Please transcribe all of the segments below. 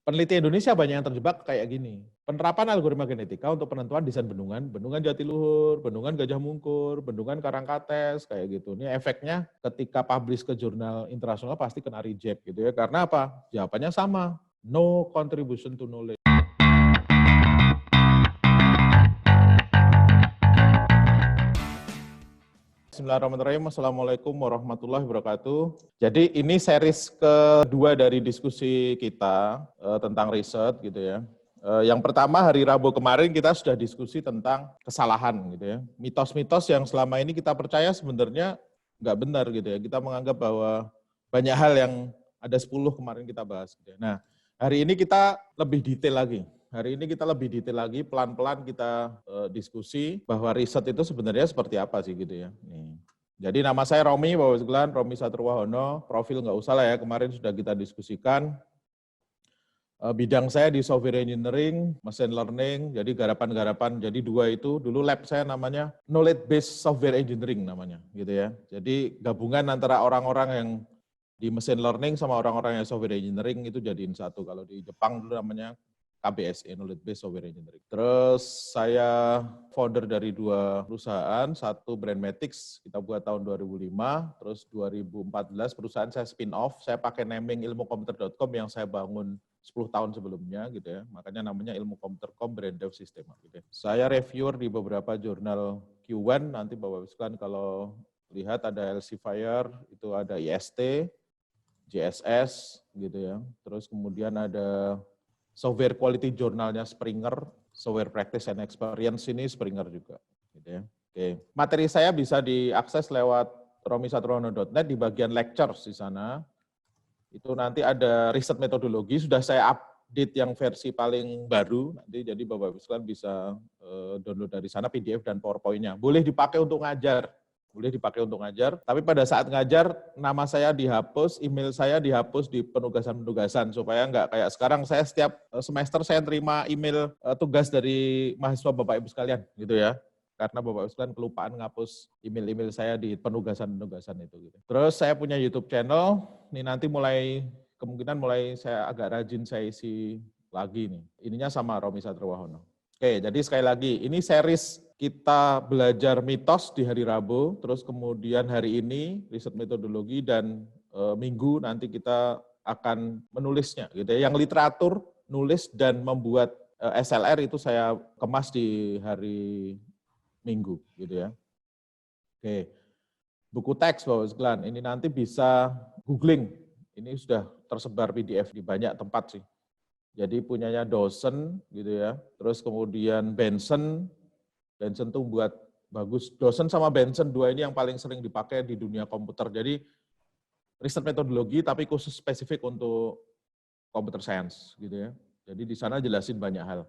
Peneliti Indonesia banyak yang terjebak kayak gini. Penerapan algoritma genetika untuk penentuan desain bendungan, bendungan Jatiluhur, bendungan Gajah Mungkur, bendungan Karangkates, kayak gitu. Ini efeknya ketika publish ke jurnal internasional pasti kena reject gitu ya. Karena apa? Jawabannya sama, no contribution to knowledge. Bismillahirrahmanirrahim. Assalamualaikum warahmatullahi wabarakatuh. Jadi ini series kedua dari diskusi kita tentang riset gitu ya. Yang pertama hari Rabu kemarin kita sudah diskusi tentang kesalahan gitu ya. Mitos-mitos yang selama ini kita percaya sebenarnya nggak benar gitu ya. Kita menganggap bahwa banyak hal yang ada 10 kemarin kita bahas gitu ya. Nah, hari ini kita lebih detail lagi. Hari ini kita lebih detail lagi, pelan-pelan kita diskusi bahwa riset itu sebenarnya seperti apa sih gitu ya. Nih. Jadi nama saya Romi, Bapak sekalian, Romi Saturwahono, profil nggak usah lah ya, kemarin sudah kita diskusikan. Bidang saya di software engineering, machine learning, jadi garapan-garapan, jadi dua itu, dulu lab saya namanya knowledge based software engineering namanya gitu ya. Jadi gabungan antara orang-orang yang di machine learning sama orang-orang yang software engineering itu jadiin satu. Kalau di Jepang dulu namanya KBSE, Knowledge Based Software Engineering. Terus saya founder dari dua perusahaan, satu Brandmatics, kita buat tahun 2005, terus 2014 perusahaan saya spin off, saya pakai naming ilmukomputer.com yang saya bangun 10 tahun sebelumnya gitu ya, makanya namanya ilmukomputer.com Brand Dev System. Gitu ya. Saya reviewer di beberapa jurnal Q1, nanti Bapak sekalian kalau lihat ada Elsevier, itu ada IST, JSS gitu ya, terus kemudian ada software quality journalnya Springer, software practice and experience ini Springer juga. Gitu ya. Oke. Materi saya bisa diakses lewat romisaturwono.net di bagian lectures di sana. Itu nanti ada riset metodologi, sudah saya update yang versi paling baru, nanti jadi Bapak-Ibu sekalian bisa download dari sana PDF dan PowerPoint-nya. Boleh dipakai untuk ngajar. Boleh dipakai untuk ngajar, tapi pada saat ngajar nama saya dihapus, email saya dihapus di penugasan-penugasan supaya nggak kayak sekarang saya setiap semester saya terima email tugas dari mahasiswa Bapak Ibu sekalian gitu ya. Karena Bapak Ibu sekalian kelupaan ngapus email-email saya di penugasan-penugasan itu gitu. Terus saya punya YouTube channel, ini nanti kemungkinan mulai saya agak rajin saya isi lagi nih. Ininya sama Romi Saturwahono. Oke, jadi sekali lagi ini series kita belajar mitos di hari Rabu, terus kemudian hari ini riset metodologi dan Minggu nanti kita akan menulisnya gitu ya. Yang literatur, nulis dan membuat SLR itu saya kemas di hari Minggu gitu ya. Oke. Buku teks Bapak sekalian, ini nanti bisa googling. Ini sudah tersebar PDF di banyak tempat sih. Jadi punyanya dosen gitu ya. Terus kemudian Benson tuh buat bagus. Dosen sama Benson dua ini yang paling sering dipakai di dunia komputer. Jadi riset metodologi tapi khusus spesifik untuk computer science gitu ya. Jadi di sana jelasin banyak hal.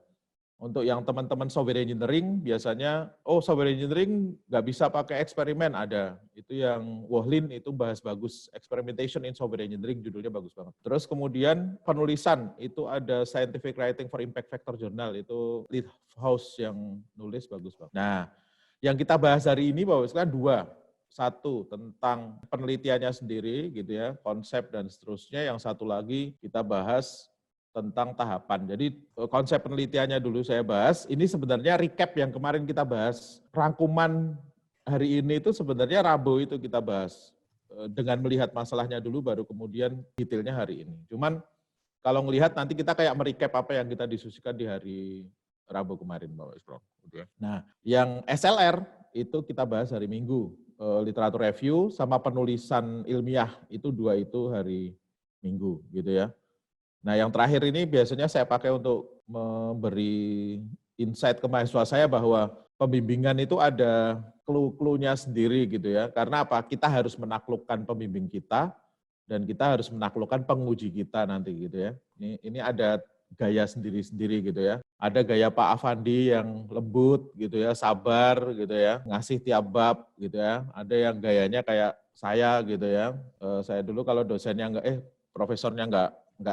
Untuk yang teman-teman software engineering biasanya, software engineering nggak bisa pakai eksperimen, ada. Itu yang Wohlin itu bahas bagus, Experimentation in Software Engineering, judulnya bagus banget. Terus kemudian penulisan, itu ada Scientific Writing for Impact Factor Journal, itu Leadhouse yang nulis bagus banget. Nah, yang kita bahas hari ini Bapak sekalian dua. Satu, tentang penelitiannya sendiri gitu ya, konsep dan seterusnya. Yang satu lagi kita bahas tentang tahapan. Jadi konsep penelitiannya dulu saya bahas, ini sebenarnya recap yang kemarin kita bahas. Rangkuman hari ini itu sebenarnya Rabu itu kita bahas. Dengan melihat masalahnya dulu baru kemudian detailnya hari ini. Cuman kalau melihat nanti kita kayak merecap apa yang kita diskusikan di hari Rabu kemarin, Bapak Isbro. Nah, yang SLR itu kita bahas hari Minggu. Literatur review sama penulisan ilmiah, itu dua itu hari Minggu gitu ya. Nah, yang terakhir ini biasanya saya pakai untuk memberi insight ke mahasiswa saya bahwa pembimbingan itu ada clue-cluenya sendiri gitu ya. Karena apa? Kita harus menaklukkan pembimbing kita dan kita harus menaklukkan penguji kita nanti gitu ya. Ini ada gaya sendiri-sendiri gitu ya. Ada gaya Pak Afandi yang lembut gitu ya, sabar gitu ya, ngasih tiap bab gitu ya. Ada yang gayanya kayak saya gitu ya. Saya dulu kalau dosennya profesornya nggak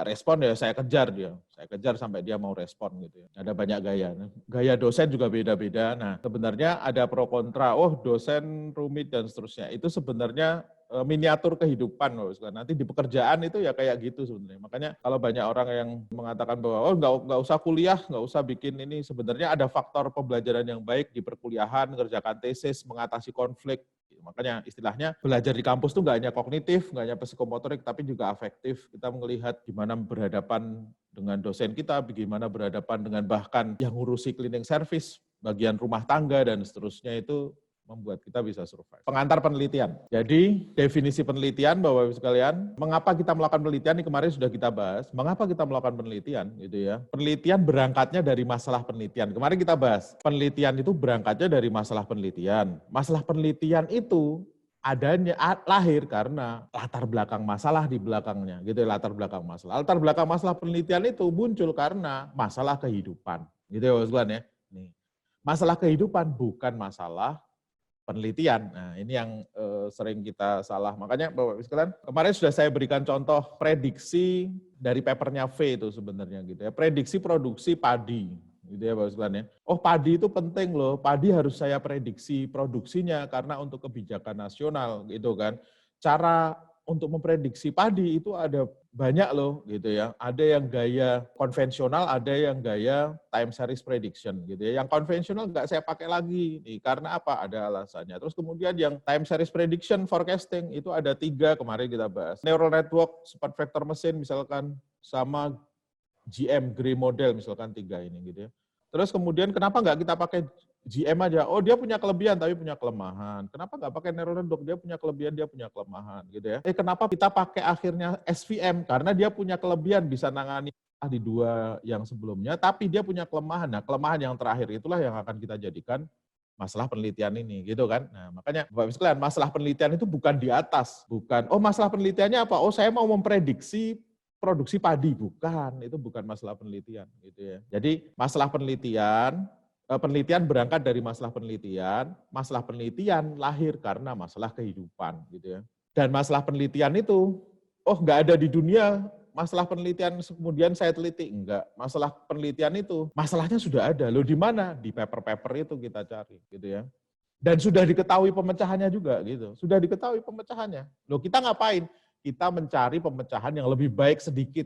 respon ya saya kejar dia. Saya kejar sampai dia mau respon gitu ya. Ada banyak gaya. Gaya dosen juga beda-beda. Nah, sebenarnya ada pro kontra. Dosen rumit dan seterusnya. Itu sebenarnya miniatur kehidupan. Nanti di pekerjaan itu ya kayak gitu sebenarnya. Makanya kalau banyak orang yang mengatakan bahwa nggak usah kuliah, nggak usah bikin ini, sebenarnya ada faktor pembelajaran yang baik di perkuliahan, mengerjakan tesis, mengatasi konflik. Makanya istilahnya belajar di kampus itu nggak hanya kognitif, nggak hanya psikomotorik, tapi juga afektif. Kita melihat gimana berhadapan dengan dosen kita, bagaimana berhadapan dengan bahkan yang ngurusi cleaning service, bagian rumah tangga, dan seterusnya itu membuat kita bisa survive. Pengantar penelitian. Jadi definisi penelitian Bapak Ibu sekalian, mengapa kita melakukan penelitian ini kemarin sudah kita bahas. Mengapa kita melakukan penelitian gitu ya? Penelitian berangkatnya dari masalah penelitian. Kemarin kita bahas, penelitian itu berangkatnya dari masalah penelitian. Masalah penelitian itu adanya lahir karena latar belakang masalah di belakangnya, gitu ya, latar belakang masalah. Latar belakang masalah penelitian itu muncul karena masalah kehidupan. Gitu ya Bapak sekalian ya. Nih. Masalah kehidupan bukan masalah penelitian. Nah, ini yang sering kita salah. Makanya Bapak Ibu sekalian, kemarin sudah saya berikan contoh prediksi dari papernya V itu sebenarnya gitu ya. Prediksi produksi padi gitu ya Bapak Ibu sekalian ya. Oh, padi itu penting loh. Padi harus saya prediksi produksinya karena untuk kebijakan nasional gitu kan. Cara untuk memprediksi padi itu ada banyak loh gitu ya. Ada yang gaya konvensional, ada yang gaya time series prediction gitu ya. Yang konvensional nggak saya pakai lagi nih, karena apa? Ada alasannya. Terus kemudian yang time series prediction forecasting itu ada 3 kemarin kita bahas. Neural network, support vector machine misalkan, sama GM Gray model misalkan 3 ini gitu ya. Terus kemudian kenapa nggak kita pakai GM aja? Oh, dia punya kelebihan tapi punya kelemahan. Kenapa nggak pakai neural network? Dia punya kelebihan, dia punya kelemahan gitu ya. Kenapa kita pakai akhirnya SVM? Karena dia punya kelebihan bisa nangani di 2 yang sebelumnya, tapi dia punya kelemahan. Nah, kelemahan yang terakhir itulah yang akan kita jadikan masalah penelitian ini gitu kan. Nah, makanya Bapak Ibu sekalian, masalah penelitian itu bukan di atas, bukan masalah penelitiannya apa? Saya mau memprediksi produksi padi, bukan, itu bukan masalah penelitian gitu ya. Jadi masalah penelitian berangkat dari masalah penelitian lahir karena masalah kehidupan gitu ya. Dan masalah penelitian itu, nggak ada di dunia masalah penelitian kemudian saya teliti, enggak. Masalah penelitian itu, masalahnya sudah ada. Loh di mana? Di paper-paper itu kita cari gitu ya. Dan sudah diketahui pemecahannya juga gitu. Sudah diketahui pemecahannya. Loh kita ngapain? Kita mencari pemecahan yang lebih baik sedikit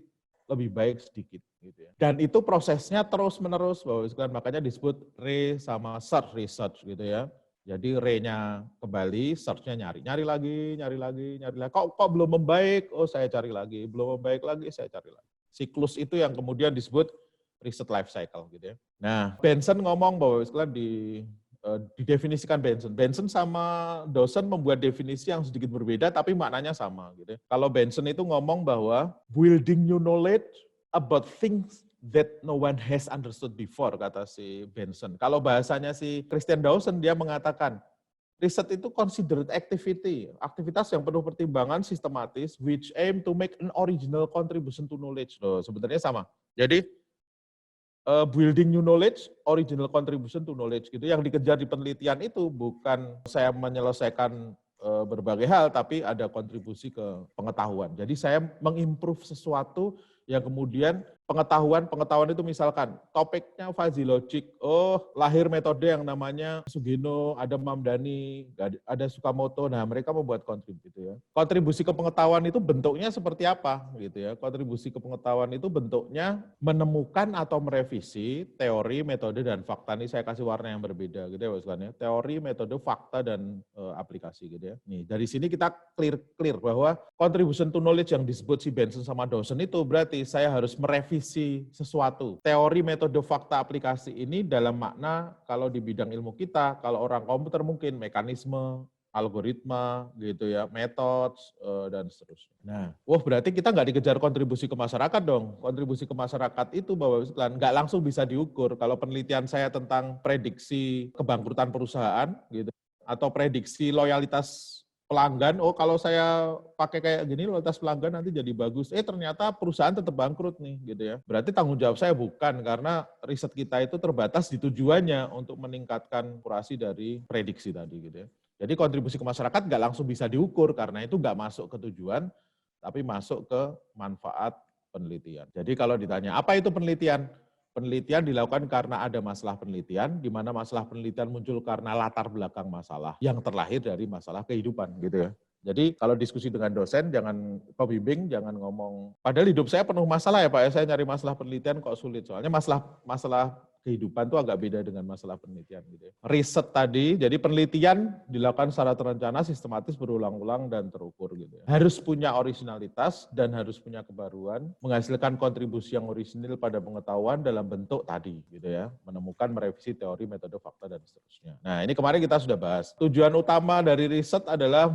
gitu ya. Dan itu prosesnya terus-menerus, makanya disebut re sama search research gitu ya. Jadi re-nya kembali, search-nya nyari lagi. Kok belum membaik? Oh, saya cari lagi. Belum membaik lagi, saya cari lagi. Siklus itu yang kemudian disebut research life cycle gitu ya. Nah, Benson ngomong bahwa didefinisikan Benson sama dosen membuat definisi yang sedikit berbeda tapi maknanya sama gitu ya. Kalau Benson itu ngomong bahwa building new knowledge about things that no one has understood before, kata si Benson. Kalau bahasanya si Christian Dawson, dia mengatakan riset itu considered activity, aktivitas yang penuh pertimbangan sistematis which aim to make an original contribution to knowledge. Loh, sebenarnya sama. Jadi building new knowledge, original contribution to knowledge gitu. Yang dikejar di penelitian itu bukan saya menyelesaikan berbagai hal, tapi ada kontribusi ke pengetahuan. Jadi saya mengimprove sesuatu yang kemudian pengetahuan itu misalkan topiknya fuzzy logic, lahir metode yang namanya Sugeno, ada Mamdani, ada Sukamoto, nah mereka membuat kontribusi gitu ya. Kontribusi ke pengetahuan itu bentuknya seperti apa gitu ya. Kontribusi ke pengetahuan itu bentuknya menemukan atau merevisi teori, metode, dan fakta. Ini saya kasih warna yang berbeda gitu ya Pak. Teori, metode, fakta, dan aplikasi gitu ya. Nih dari sini kita clear bahwa contribution to knowledge yang disebut si Benson sama Dawson itu berarti saya harus merevisi sesuatu. Teori, metode, fakta, aplikasi ini dalam makna kalau di bidang ilmu kita, kalau orang komputer mungkin mekanisme, algoritma gitu ya, metode, dan seterusnya. Nah, berarti kita nggak dikejar kontribusi ke masyarakat dong. Kontribusi ke masyarakat itu Bapak Ibu nggak langsung bisa diukur. Kalau penelitian saya tentang prediksi kebangkrutan perusahaan gitu, atau prediksi loyalitas pelanggan, kalau saya pakai kayak gini loyalitas pelanggan nanti jadi bagus. Ternyata perusahaan tetap bangkrut nih gitu ya. Berarti tanggung jawab saya bukan, karena riset kita itu terbatas di tujuannya untuk meningkatkan akurasi dari prediksi tadi gitu ya. Jadi kontribusi ke masyarakat nggak langsung bisa diukur karena itu nggak masuk ke tujuan, tapi masuk ke manfaat penelitian. Jadi kalau ditanya apa itu penelitian? Penelitian dilakukan karena ada masalah penelitian, di mana masalah penelitian muncul karena latar belakang masalah yang terlahir dari masalah kehidupan gitu ya. Jadi kalau diskusi dengan dosen, jangan pembimbing, jangan ngomong. Padahal hidup saya penuh masalah ya Pak, ya saya nyari masalah penelitian kok sulit. Soalnya masalah kehidupan itu agak beda dengan masalah penelitian gitu ya. Riset tadi, jadi penelitian dilakukan secara terencana, sistematis, berulang-ulang dan terukur gitu ya. Harus punya originalitas dan harus punya kebaruan, menghasilkan kontribusi yang orisinil pada pengetahuan dalam bentuk tadi gitu ya. Menemukan, merevisi teori, metode, fakta dan seterusnya. Nah, ini kemarin kita sudah bahas. Tujuan utama dari riset adalah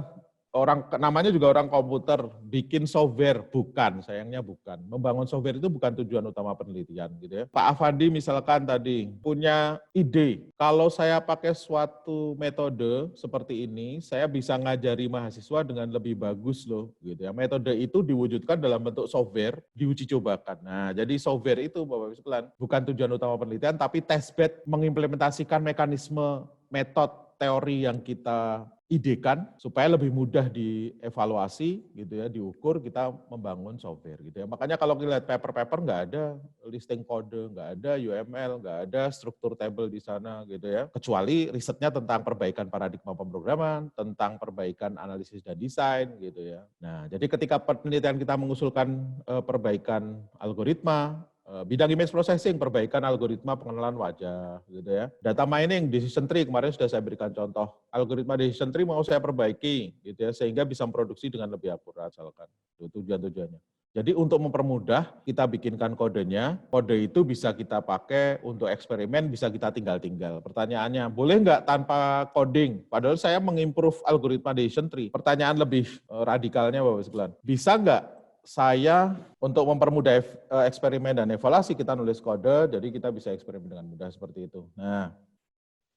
namanya juga orang komputer, bikin software, bukan, sayangnya bukan. Membangun software itu bukan tujuan utama penelitian gitu ya. Pak Afandi misalkan tadi punya ide, kalau saya pakai suatu metode seperti ini, saya bisa ngajari mahasiswa dengan lebih bagus loh gitu ya. Metode itu diwujudkan dalam bentuk software, diuji cobakan. Nah, jadi software itu Bapak Ibu sekalian, bukan tujuan utama penelitian, tapi testbed mengimplementasikan mekanisme metode teori yang kita idekan supaya lebih mudah dievaluasi gitu ya, diukur, kita membangun software gitu ya. Makanya kalau kita lihat paper-paper nggak ada listing kode, nggak ada UML, nggak ada struktur table di sana gitu ya. Kecuali risetnya tentang perbaikan paradigma pemrograman, tentang perbaikan analisis dan desain gitu ya. Nah, jadi ketika penelitian kita mengusulkan perbaikan algoritma, bidang image processing, perbaikan algoritma pengenalan wajah, gitu ya. Data mining, decision tree, kemarin sudah saya berikan contoh. Algoritma decision tree mau saya perbaiki, gitu ya, sehingga bisa memproduksi dengan lebih akurat, misalkan. Itu tujuan-tujuannya. Jadi untuk mempermudah, kita bikinkan kodenya, kode itu bisa kita pakai untuk eksperimen, bisa kita tinggal-tinggal. Pertanyaannya, boleh nggak tanpa coding? Padahal saya mengimprove algoritma decision tree. Pertanyaan lebih radikalnya, Bapak sekalian. Bisa nggak saya untuk mempermudah eksperimen dan evaluasi kita nulis kode, jadi kita bisa eksperimen dengan mudah seperti itu. Nah,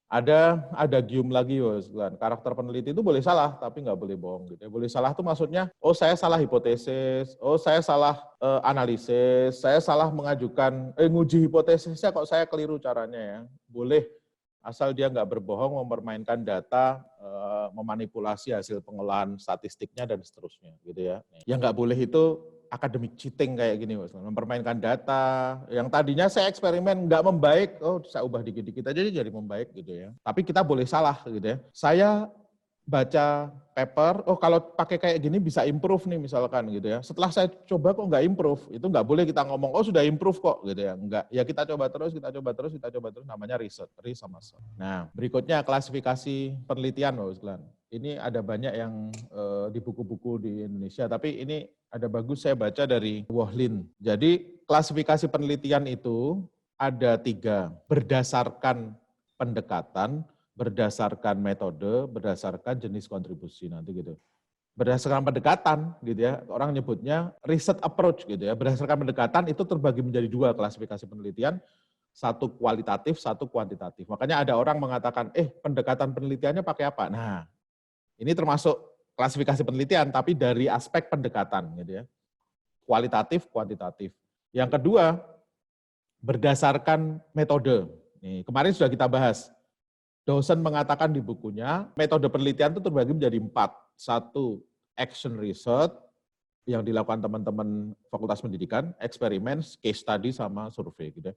ada gium lagi, karakter peneliti itu boleh salah, tapi nggak boleh bohong. Gitu. Boleh salah itu maksudnya, oh saya salah hipotesis, oh saya salah analisis, saya salah mengajukan, nguji hipotesisnya kok saya keliru caranya ya. Boleh, asal dia nggak berbohong, mempermainkan data, memanipulasi hasil pengolahan statistiknya dan seterusnya, gitu ya. Yang nggak boleh itu academic cheating kayak gini, mempermainkan data. Yang tadinya saya eksperimen nggak membaik, oh saya ubah dikit-dikit aja jadi membaik gitu ya. Tapi kita boleh salah gitu ya. Saya baca paper, oh kalau pakai kayak gini bisa improve nih misalkan gitu ya. Setelah saya coba kok nggak improve, itu nggak boleh kita ngomong, oh sudah improve kok gitu ya. Enggak, ya kita coba terus, namanya riset, sama. Nah berikutnya klasifikasi penelitian Bapak sekalian. Ini ada banyak yang di buku-buku di Indonesia, tapi ini ada bagus saya baca dari Wohlin. Jadi klasifikasi penelitian itu ada 3, berdasarkan pendekatan, berdasarkan metode, berdasarkan jenis kontribusi nanti gitu. Berdasarkan pendekatan gitu ya, orang nyebutnya research approach gitu ya. Berdasarkan pendekatan itu terbagi menjadi 2 klasifikasi penelitian, 1 kualitatif, 1 kuantitatif. Makanya ada orang mengatakan, pendekatan penelitiannya pakai apa? Nah, ini termasuk klasifikasi penelitian tapi dari aspek pendekatan gitu ya. Kualitatif, kuantitatif. Yang kedua, berdasarkan metode. Nih, kemarin sudah kita bahas. Dosen mengatakan di bukunya, metode penelitian itu terbagi menjadi 4. 1, action research, yang dilakukan teman-teman Fakultas Pendidikan, eksperimen, case study, sama survei. Gitu.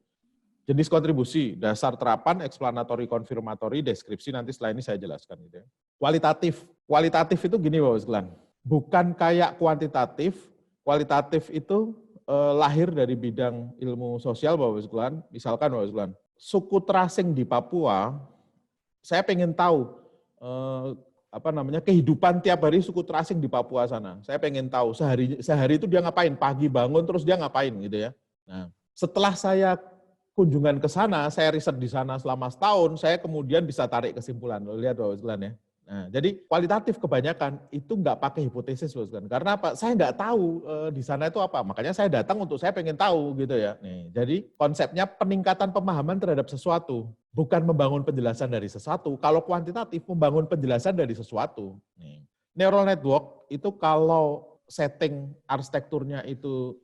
Jenis kontribusi, dasar terapan, explanatory, konfirmatory, deskripsi, nanti setelah ini saya jelaskan. Gitu. Kualitatif. Kualitatif itu gini Bapak sekalian, bukan kayak kuantitatif. Kualitatif itu lahir dari bidang ilmu sosial Bapak sekalian. Misalkan Bapak sekalian, suku terasing di Papua, saya pengen tahu kehidupan tiap hari suku terasing di Papua sana. Saya pengen tahu sehari itu dia ngapain, pagi bangun terus dia ngapain gitu ya. Nah, setelah saya kunjungan ke sana, saya riset di sana selama setahun, saya kemudian bisa tarik kesimpulan. Lihat Bapak sekalian ya. Nah, jadi kualitatif kebanyakan itu nggak pakai hipotesis Bapak sekalian. Karena apa? Saya nggak tahu di sana itu apa. Makanya saya datang untuk saya pengen tahu gitu ya. Nih, jadi konsepnya peningkatan pemahaman terhadap sesuatu. Bukan membangun penjelasan dari sesuatu. Kalau kuantitatif, membangun penjelasan dari sesuatu. Nih. Neural network itu kalau setting arsitekturnya itu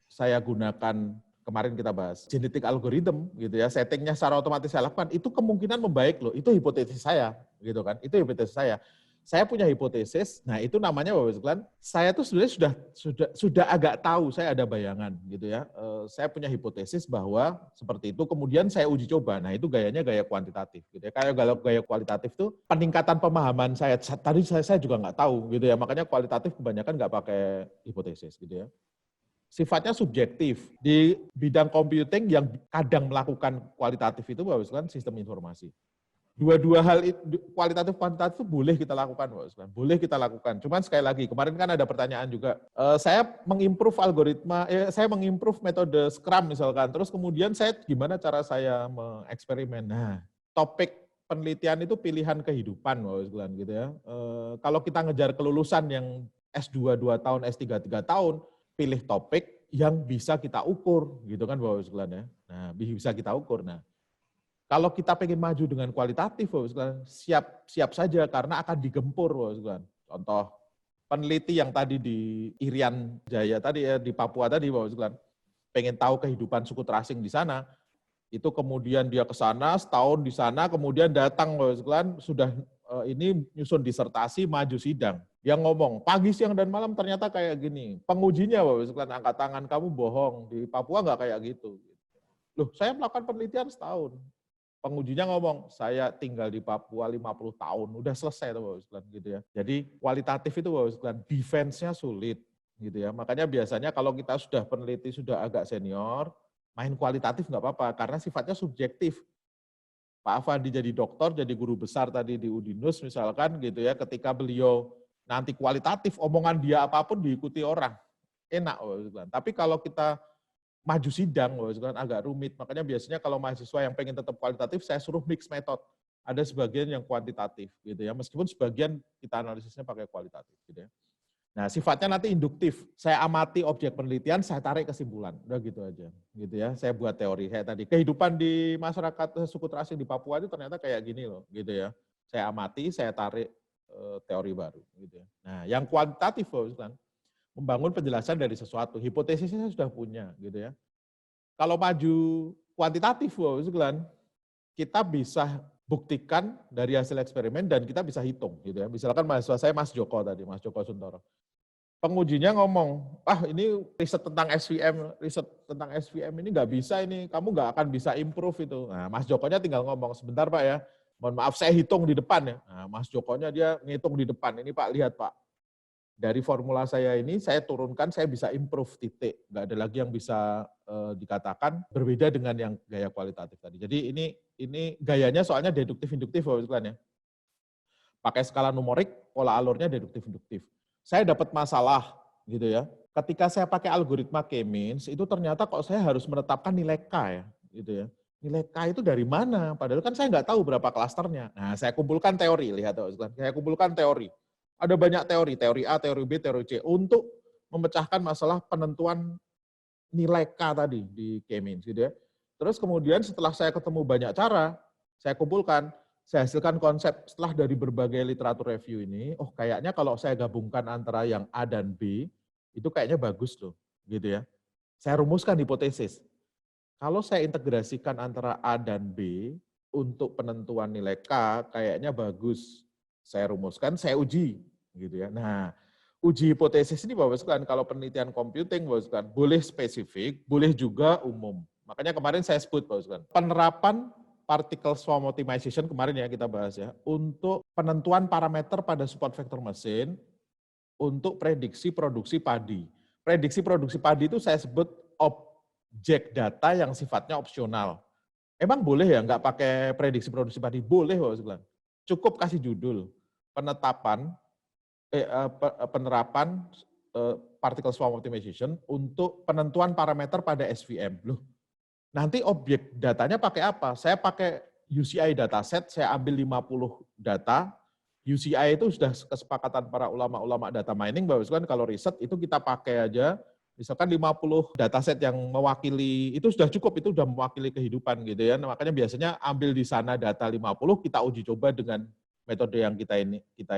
saya gunakan, kemarin kita bahas, genetic algorithm gitu ya, settingnya secara otomatis saya lakukan, itu kemungkinan membaik loh. Itu hipotesis saya gitu kan. Itu hipotesis saya. saya punya hipotesis. Nah, itu namanya Bapak sekalian, saya tuh sebenarnya sudah agak tahu, saya ada bayangan gitu ya. Saya punya hipotesis bahwa seperti itu, kemudian saya uji coba. Nah, itu gayanya gaya kuantitatif gitu ya. Kayak gaya kualitatif tuh peningkatan pemahaman saya. Tadi saya juga nggak tahu gitu ya. Makanya kualitatif kebanyakan nggak pakai hipotesis gitu ya. Sifatnya subjektif. Di bidang computing yang kadang melakukan kualitatif itu Bapak sekalian sistem informasi. Dua-dua hal itu, kualitatif kuantitatif itu boleh kita lakukan, boleh kita lakukan. Cuman sekali lagi, kemarin kan ada pertanyaan juga, saya mengimprove algoritma, saya mengimprove metode Scrum misalkan, terus kemudian saya gimana cara saya mengeksperimen. Nah, topik penelitian itu pilihan kehidupan, gitu ya. Kalau kita ngejar kelulusan yang S2 2 tahun, S3 3 tahun, pilih topik yang bisa kita ukur, gitu kan Bapak sekalian ya. Nah, bisa kita ukur. Nah, kalau kita pengen maju dengan kualitatif, siap saja karena akan digempur. Contoh peneliti yang tadi di Irian Jaya tadi ya, di Papua tadi, pengen tahu kehidupan suku terasing di sana, itu kemudian dia ke sana, setahun di sana, kemudian datang, sudah ini nyusun disertasi, maju sidang. Dia ngomong, pagi, siang, dan malam ternyata kayak gini. Pengujinya, angkat tangan, kamu bohong. Di Papua nggak kayak gitu. Loh, saya melakukan penelitian setahun. Pengujinya ngomong, saya tinggal di Papua 50 tahun, udah selesai tuh Bapak gitu ya. Jadi kualitatif itu Bapak defense-nya sulit gitu ya. Makanya biasanya kalau kita sudah peneliti, sudah agak senior, main kualitatif nggak apa-apa, karena sifatnya subjektif. Pak Afandi jadi dokter, jadi guru besar tadi di Udinus misalkan gitu ya, ketika beliau nanti kualitatif, omongan dia apapun diikuti orang. Enak Bapak. Tapi kalau kita maju sidang, agak rumit. Makanya biasanya kalau mahasiswa yang pengen tetap kualitatif, saya suruh mix metode. Ada sebagian yang kuantitatif, gitu ya. Meskipun sebagian kita analisisnya pakai kualitatif, gitu ya. Nah, sifatnya nanti induktif. Saya amati objek penelitian, saya tarik kesimpulan. Udah gitu aja, gitu ya. Saya buat teori kayak tadi. Kehidupan di masyarakat suku terasing di Papua itu ternyata kayak gini loh, gitu ya. Saya amati, saya tarik teori baru, gitu ya. Nah, yang kuantitatif, kan, membangun penjelasan dari sesuatu. Hipotesisnya sudah punya, gitu ya. Kalau maju kuantitatif, kita bisa buktikan dari hasil eksperimen dan kita bisa hitung, gitu ya. Misalkan mahasiswa saya Mas Joko tadi, Mas Joko Suntoro. Pengujinya ngomong, ini riset tentang SVM ini nggak bisa ini, kamu nggak akan bisa improve itu. Nah, Mas Jokonya tinggal ngomong, sebentar Pak ya, mohon maaf saya hitung di depan ya. Nah, Mas Jokonya dia ngitung di depan, ini Pak lihat Pak. Dari formula saya ini, saya turunkan, saya bisa improve titik. Nggak ada lagi yang bisa dikatakan berbeda dengan yang gaya kualitatif tadi. Jadi ini gayanya soalnya deduktif-induktif, ya. Pakai skala numerik, pola alurnya deduktif-induktif. Saya dapat masalah, gitu ya. Ketika saya pakai algoritma K-means, itu ternyata kok saya harus menetapkan nilai K ya, gitu ya. Nilai K itu dari mana? Padahal kan saya nggak tahu berapa klasternya. Nah, saya kumpulkan teori, lihat, saya kumpulkan teori. Ada banyak teori A, teori B, teori C, untuk memecahkan masalah penentuan nilai K tadi di K-means, gitu ya. Terus kemudian setelah saya ketemu banyak cara, saya kumpulkan, saya hasilkan konsep setelah dari berbagai literatur review ini, kayaknya kalau saya gabungkan antara yang A dan B, itu kayaknya bagus loh, gitu ya. Saya rumuskan hipotesis. Kalau saya integrasikan antara A dan B, untuk penentuan nilai K, kayaknya bagus. Saya rumuskan, saya uji, gitu ya. Nah, uji hipotesis ini Bapak sekalian, kalau penelitian computing Bapak sekalian, boleh spesifik, boleh juga umum. Makanya kemarin saya sebut Bapak sekalian, penerapan particle swarm optimization kemarin ya kita bahas ya, untuk penentuan parameter pada support vector mesin untuk prediksi produksi padi. Prediksi produksi padi itu saya sebut objek data yang sifatnya opsional. Emang boleh ya nggak pakai prediksi produksi padi? Boleh Bapak sekalian. Cukup kasih judul penerapan particle swarm optimization untuk penentuan parameter pada SVM. Loh, nanti objek datanya pakai apa? Saya pakai UCI dataset, saya ambil 50 data. UCI itu sudah kesepakatan para ulama-ulama data mining, Bapak sekalian, kalau riset itu kita pakai aja, misalkan 50 dataset yang mewakili, itu sudah cukup, itu sudah mewakili kehidupan gitu ya. Nah, makanya biasanya ambil di sana data 50, kita uji coba dengan metode yang kita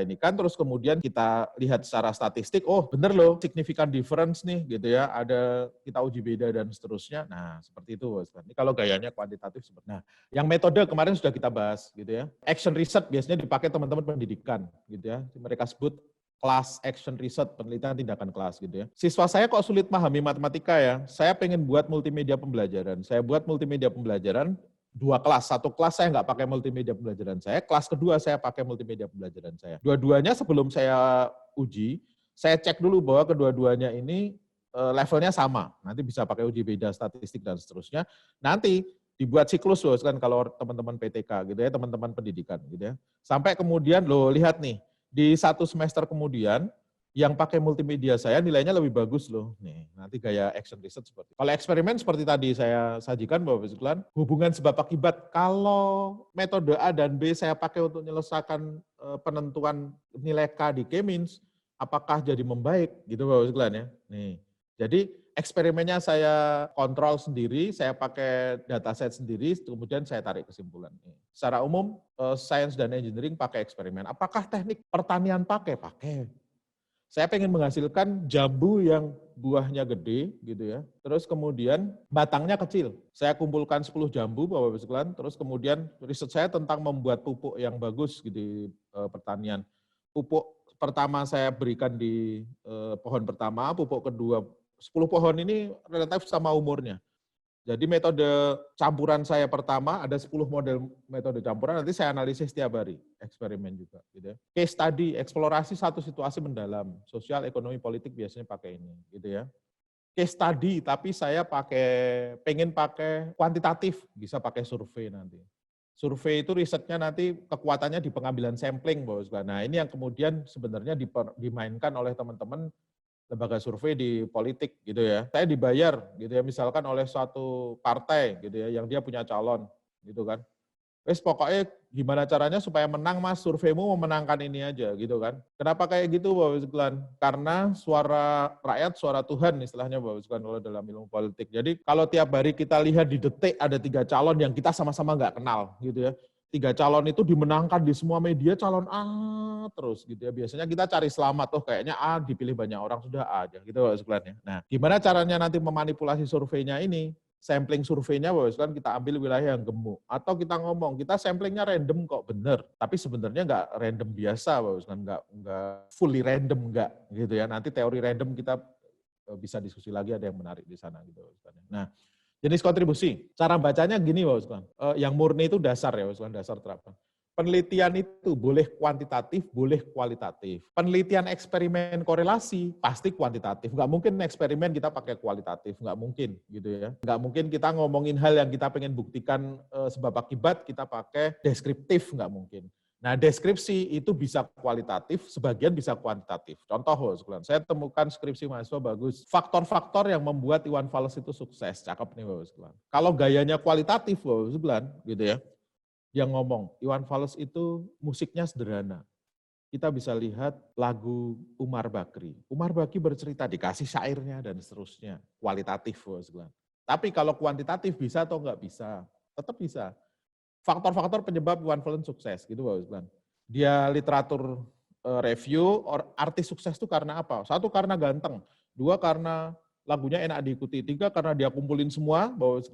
ini kan, terus kemudian kita lihat secara statistik, oh bener loh, significant difference nih gitu ya, ada kita uji beda dan seterusnya. Nah, seperti itu Bos. Ini kalau gayanya kuantitatif seperti. Nah, yang metode kemarin sudah kita bahas gitu ya. Action research biasanya dipakai teman-teman pendidikan gitu ya. Mereka sebut class action research, penelitian tindakan kelas gitu ya. Siswa saya kok sulit memahami matematika ya. Saya pengen buat multimedia pembelajaran. Saya buat multimedia pembelajaran 2 kelas. 1 kelas saya nggak pakai multimedia pembelajaran saya, kelas kedua saya pakai multimedia pembelajaran saya. Dua-duanya sebelum saya uji, saya cek dulu bahwa kedua-duanya ini levelnya sama. Nanti bisa pakai uji beda statistik dan seterusnya. Nanti dibuat siklus loh kan kalau teman-teman PTK gitu ya, teman-teman pendidikan gitu ya. Sampai kemudian lo lihat nih, di 1 semester kemudian yang pakai multimedia saya nilainya lebih bagus loh. Nih, nanti gaya action research seperti. Kalau eksperimen seperti tadi saya sajikan Bapak Ibu sekalian, hubungan sebab akibat. Kalau metode A dan B saya pakai untuk menyelesaikan penentuan nilai K di K-means, apakah jadi membaik gitu Bapak Ibu sekalian ya. Nih. Jadi eksperimennya saya kontrol sendiri, saya pakai dataset sendiri, kemudian saya tarik kesimpulan. Secara umum, sains dan engineering pakai eksperimen. Apakah teknik pertanian pakai? Pakai. Saya pengen menghasilkan jambu yang buahnya gede gitu ya. Terus kemudian batangnya kecil. Saya kumpulkan 10 jambu Bapak Ibu sekalian, terus kemudian riset saya tentang membuat pupuk yang bagus gitu di pertanian. Pupuk pertama saya berikan di pohon pertama, pupuk kedua 10 pohon ini relatif sama umurnya. Jadi metode campuran saya pertama, ada 10 model metode campuran, nanti saya analisis setiap hari, eksperimen juga. Gitu ya. Case study, eksplorasi satu situasi mendalam, sosial, ekonomi, politik biasanya pakai ini. Gitu ya. Case study, tapi saya pengen pakai kuantitatif, bisa pakai survei nanti. Survei itu risetnya nanti kekuatannya di pengambilan sampling. Nah ini yang kemudian sebenarnya dimainkan oleh teman-teman lembaga survei di politik gitu ya. Saya dibayar gitu ya, misalkan oleh suatu partai gitu ya, yang dia punya calon gitu kan. Wes pokoknya gimana caranya supaya menang Mas, surveimu memenangkan ini aja gitu kan. Kenapa kayak gitu Bapak Sekalian? Karena suara rakyat, suara Tuhan istilahnya Bapak Sekalian kalau dalam ilmu politik. Jadi kalau tiap hari kita lihat di detik ada 3 calon yang kita sama-sama nggak kenal gitu ya. 3 calon itu dimenangkan di semua media calon A terus gitu ya. Biasanya kita cari selamat, tuh kayaknya A dipilih banyak orang sudah A aja gitu Bapak Sekalian ya. Nah, gimana caranya nanti memanipulasi surveinya ini? Sampling surveinya Bapak Sekalian kita ambil wilayah yang gemuk. Atau kita ngomong, kita samplingnya random kok bener. Tapi sebenarnya nggak random biasa Bapak Sekalian, nggak fully random nggak gitu ya. Nanti teori random kita bisa diskusi lagi, ada yang menarik di sana gitu Bapak Sekalian. Nah, jenis kontribusi. Cara bacanya gini Bapak Sekalian. Yang murni itu dasar ya Bapak Sekalian, dasar terapan. Penelitian itu boleh kuantitatif, boleh kualitatif. Penelitian eksperimen korelasi pasti kuantitatif. Nggak mungkin eksperimen kita pakai kualitatif, nggak mungkin gitu ya. Nggak mungkin kita ngomongin hal yang kita pengen buktikan sebab akibat kita pakai deskriptif, nggak mungkin. Nah, deskripsi itu bisa kualitatif, sebagian bisa kuantitatif. Contoh, saya temukan skripsi mahasiswa bagus. Faktor-faktor yang membuat Iwan Fals itu sukses. Cakep nih, Bapak. Kalau gayanya kualitatif, Bapak, gitu ya. Yang ngomong, Iwan Fals itu musiknya sederhana. Kita bisa lihat lagu Umar Bakri. Umar Bakri bercerita, dikasih syairnya dan seterusnya. Kualitatif, Bapak. Tapi kalau kuantitatif bisa atau enggak bisa? Tetap bisa. Faktor-faktor penyebab Iwan Fals sukses gitu Bapak. Dia literatur review, artis sukses itu karena apa? 1 karena ganteng, 2 karena lagunya enak diikuti, 3 karena dia kumpulin semua Bapak.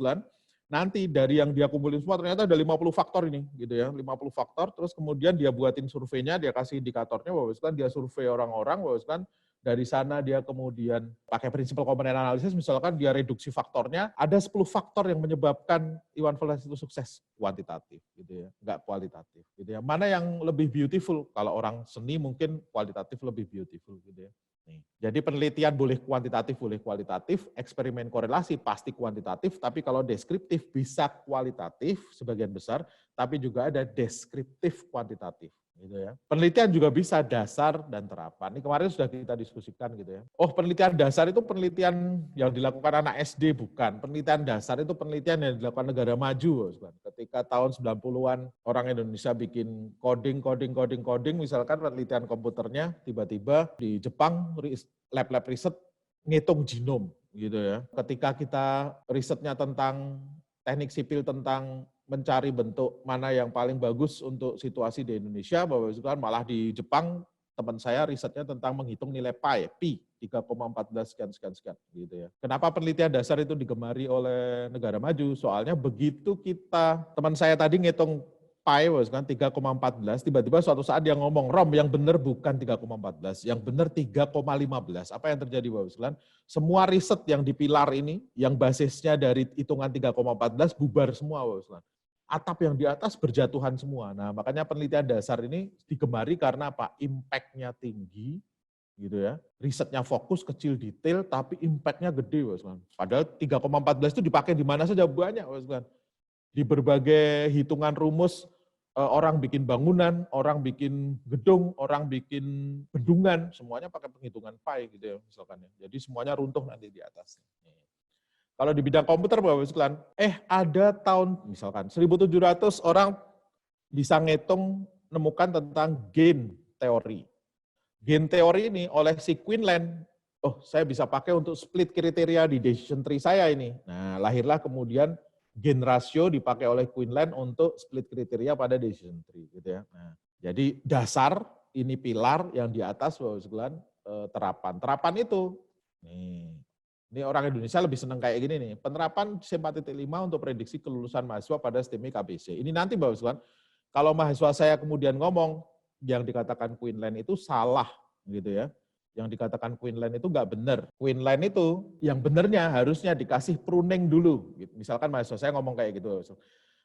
Nanti dari yang dia kumpulin semua ternyata ada 50 faktor ini gitu ya, 50 faktor, terus kemudian dia buatin surveinya, dia kasih indikatornya Bapak, dia survei orang-orang Bapak. Dari sana dia kemudian pakai prinsip komponen analisis, misalkan dia reduksi faktornya, ada 10 faktor yang menyebabkan Iwan Fals itu sukses, kuantitatif gitu ya, enggak kualitatif gitu ya. Mana yang lebih beautiful? Kalau orang seni mungkin kualitatif lebih beautiful gitu ya. Nih. Jadi penelitian boleh kuantitatif, boleh kualitatif, eksperimen korelasi pasti kuantitatif, tapi kalau deskriptif bisa kualitatif sebagian besar, tapi juga ada deskriptif kuantitatif. Gitu ya. Penelitian juga bisa dasar dan terapan. Ini kemarin sudah kita diskusikan gitu ya. Oh, penelitian dasar itu penelitian yang dilakukan anak SD bukan. Penelitian dasar itu penelitian yang dilakukan negara maju. Ketika tahun 90-an orang Indonesia bikin coding, misalkan penelitian komputernya tiba-tiba di Jepang lab-lab riset ngitung genom gitu ya. Ketika kita risetnya tentang teknik sipil tentang mencari bentuk mana yang paling bagus untuk situasi di Indonesia, Bapak Ibu sekalian, malah di Jepang teman saya risetnya tentang menghitung nilai pi 3,14 sekian gitu ya. Kenapa penelitian dasar itu digemari oleh negara maju? Soalnya begitu teman saya tadi ngitung pi kan 3,14, tiba-tiba suatu saat dia ngomong, Rom yang benar bukan 3,14, yang benar 3,15. Apa yang terjadi Bapak sekalian? Semua riset yang di pilar ini, yang basisnya dari hitungan 3,14 bubar semua Bapak sekalian. Atap yang di atas berjatuhan semua. Nah, makanya penelitian dasar ini digemari karena apa? Impact-nya tinggi, gitu ya. Risetnya fokus, kecil detail, tapi impact-nya gede, Bapak. Padahal 3,14 itu dipakai di mana saja banyak, Bapak. Di berbagai hitungan rumus, orang bikin bangunan, orang bikin gedung, orang bikin bendungan, semuanya pakai penghitungan pi, gitu ya, misalkan. Jadi semuanya runtuh nanti di atas. Kalau di bidang komputer, Bapak sekalian, ada tahun, misalkan 1700 orang bisa ngitung, nemukan tentang gain teori. Gain teori ini oleh si Quinlan, saya bisa pakai untuk split kriteria di decision tree saya ini. Nah, lahirlah kemudian gain ratio dipakai oleh Quinlan untuk split kriteria pada decision tree. Gitu ya. Nah, jadi dasar, ini pilar, yang di atas, Bapak sekalian, terapan. Terapan itu, ini orang Indonesia lebih senang kayak gini nih. Penerapan C4.5 untuk prediksi kelulusan mahasiswa pada STMI KBC. Ini nanti Bapak sekalian, kalau mahasiswa saya kemudian ngomong yang dikatakan Quinlan itu salah gitu ya. Yang dikatakan Quinlan itu nggak benar. Quinlan itu yang benernya harusnya dikasih pruning dulu. Misalkan mahasiswa saya ngomong kayak gitu.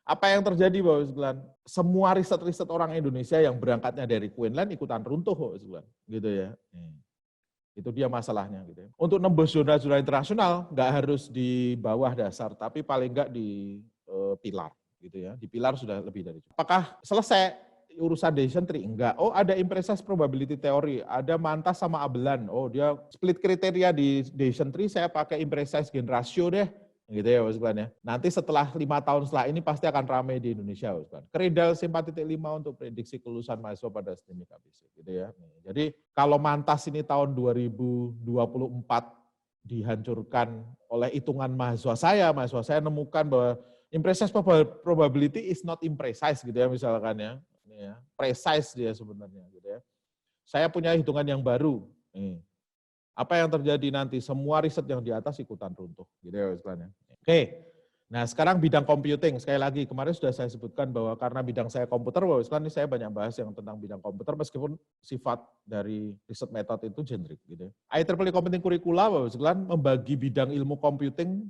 Apa yang terjadi Bapak sekalian? Semua riset-riset orang Indonesia yang berangkatnya dari Quinlan ikutan runtuh Bapak sekalian. Gitu ya. Itu dia masalahnya gitu ya. Untuk nembus zona-zona internasional nggak harus di bawah dasar, tapi paling nggak di pilar gitu ya. Di pilar sudah lebih dari itu. Apakah selesai urusan decision tree? Enggak. Ada imprecise probability theory, ada Mantas sama Abelan. Dia split kriteria di decision tree, saya pakai imprecise gain ratio deh. Gitu ya Bapak sekalian ya. Nanti setelah 5 tahun setelah ini pasti akan ramai di Indonesia Bapak sekalian. Keredal C4.5 untuk prediksi kelulusan mahasiswa pada STMI KBC gitu ya. Jadi kalau Mantas ini tahun 2024 dihancurkan oleh hitungan mahasiswa saya nemukan bahwa imprecise probability is not imprecise gitu ya misalkan ya. Ini ya, precise dia sebenarnya gitu ya. Saya punya hitungan yang baru. Apa yang terjadi nanti? Semua riset yang di atas ikutan runtuh. Gitu ya, sekalian. Oke, nah sekarang bidang computing. Sekali lagi, kemarin sudah saya sebutkan bahwa karena bidang saya komputer, Bapak sekalian, ini saya banyak bahas yang tentang bidang komputer, meskipun sifat dari riset metode itu generik. Gitu ya. IEEE Computing Curricula, Bapak sekalian, membagi bidang ilmu computing.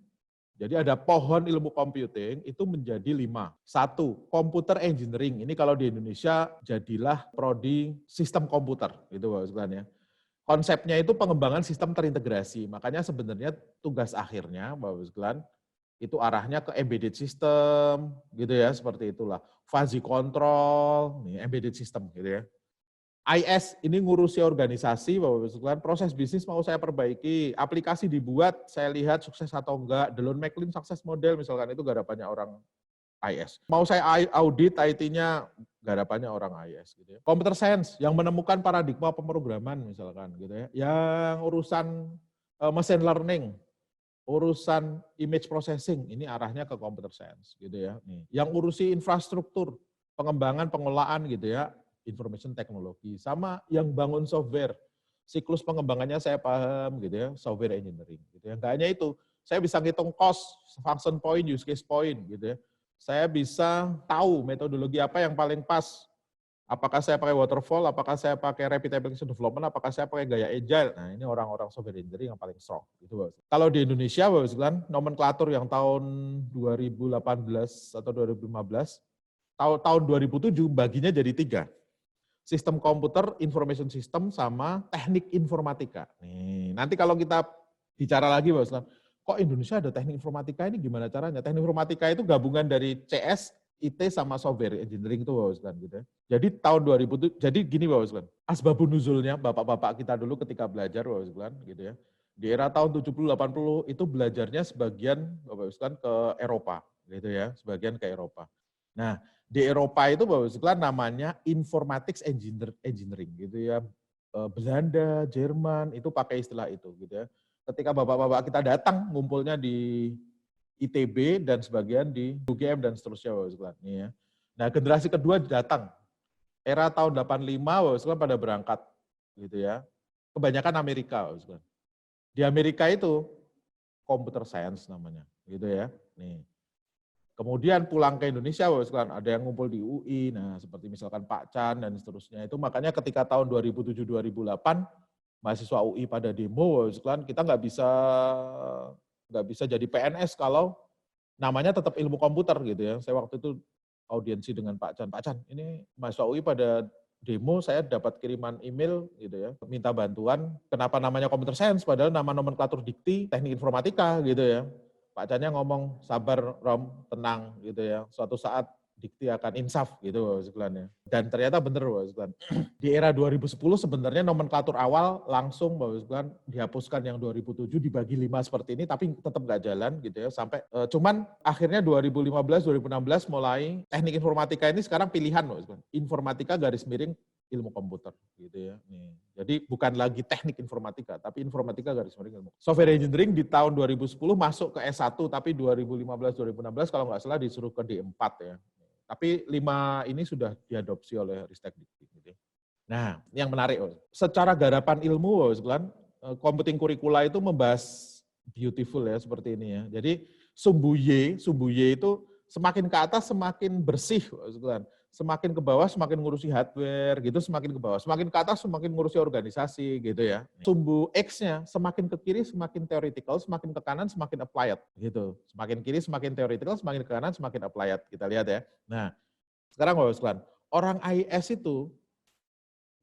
Jadi ada pohon ilmu computing itu menjadi 5. 1, computer engineering. Ini kalau di Indonesia jadilah prodi sistem komputer. Gitu Bapak sekalian ya. Konsepnya itu pengembangan sistem terintegrasi. Makanya sebenarnya tugas akhirnya, Bapak sekalian, itu arahnya ke embedded system, gitu ya, seperti itulah. Fuzzy control, embedded system, gitu ya. IS ini ngurusi organisasi, Bapak sekalian, proses bisnis mau saya perbaiki, aplikasi dibuat, saya lihat sukses atau enggak, Delon McLean sukses model, misalkan itu garapannya orang IS. Mau saya audit IT-nya, garapannya orang IS gitu ya. Computer science yang menemukan paradigma pemrograman misalkan gitu ya. Yang urusan machine learning, urusan image processing, ini arahnya ke computer science gitu ya. Yang urusi infrastruktur, pengembangan pengelolaan gitu ya, information technology, sama yang bangun software, siklus pengembangannya saya paham gitu ya, software engineering gitu ya. Enggak hanya itu, saya bisa ngitung cost, function point, use case point gitu ya. Saya bisa tahu metodologi apa yang paling pas. Apakah saya pakai waterfall, apakah saya pakai rapid application development, apakah saya pakai gaya agile. Nah, ini orang-orang software engineering yang paling strong. Gitu, Bapak. Kalau di Indonesia, Bapak sekalian, nomenklatur yang tahun 2018 atau 2015, tahun 2007 baginya jadi 3. Sistem komputer, information system, sama teknik informatika. Nanti kalau kita bicara lagi, Bapak sekalian, kok Indonesia ada teknik informatika ini gimana caranya? Teknik informatika itu gabungan dari CS, IT sama software engineering itu Bapak sekalian gitu ya. Jadi tahun 2000 jadi gini Bapak sekalian. Asbabun nuzulnya bapak-bapak kita dulu ketika belajar Bapak sekalian gitu ya. Di era tahun 70 80 itu belajarnya sebagian Bapak sekalian ke Eropa gitu ya, sebagian ke Eropa. Nah, di Eropa itu Bapak sekalian namanya informatics engineering gitu ya. Belanda, Jerman itu pakai istilah itu gitu ya. Ketika bapak-bapak kita datang ngumpulnya di ITB dan sebagian di UGM dan seterusnya Bapak Ibu sekalian. Nih ya. Nah, generasi kedua datang. Era tahun 85 Bapak Ibu sekalian pada berangkat gitu ya. Kebanyakan Amerika Bapak Ibu sekalian. Di Amerika itu computer science namanya, gitu ya. Nih. Kemudian pulang ke Indonesia, ada yang ngumpul di UI, nah seperti misalkan Pak Chan dan seterusnya. Itu makanya ketika tahun 2007-2008 mahasiswa UI pada demo, kita nggak bisa jadi PNS kalau namanya tetap ilmu komputer gitu ya. Saya waktu itu audiensi dengan Pak Chan, ini mahasiswa UI pada demo, saya dapat kiriman email gitu ya, minta bantuan, kenapa namanya computer science, padahal nama nomenklatur dikti teknik informatika gitu ya. Pak Channya ngomong, sabar Rom, tenang gitu ya, suatu saat dikti akan insaf gitu sekalian ya. Dan ternyata benar sekalian. Di era 2010 sebenarnya nomenklatur awal langsung sekalian dihapuskan yang 2007 dibagi 5 seperti ini, tapi tetap nggak jalan gitu ya, sampai cuman akhirnya 2015-2016 mulai teknik informatika ini sekarang pilihan sekalian. Informatika garis miring ilmu komputer gitu ya. Nih. Jadi bukan lagi teknik informatika, tapi informatika garis miring ilmu. Software engineering di tahun 2010 masuk ke S1, tapi 2015-2016 kalau nggak salah disuruh ke D4 ya. Tapi 5 ini sudah diadopsi oleh Ristek Dikti. Gitu. Nah, yang menarik, secara garapan ilmu, computing curricula itu membahas beautiful ya seperti ini ya. Jadi sumbu Y itu semakin ke atas semakin bersih, semakin ke bawah semakin ngurusi hardware gitu, semakin ke bawah, semakin ke atas semakin ngurusi organisasi gitu ya. Sumbu X-nya semakin ke kiri semakin theoretical, semakin ke kanan semakin applied gitu. Semakin kiri semakin theoretical, semakin ke kanan semakin applied. Kita lihat ya. Nah, sekarang Bapak sekalian, orang AIS itu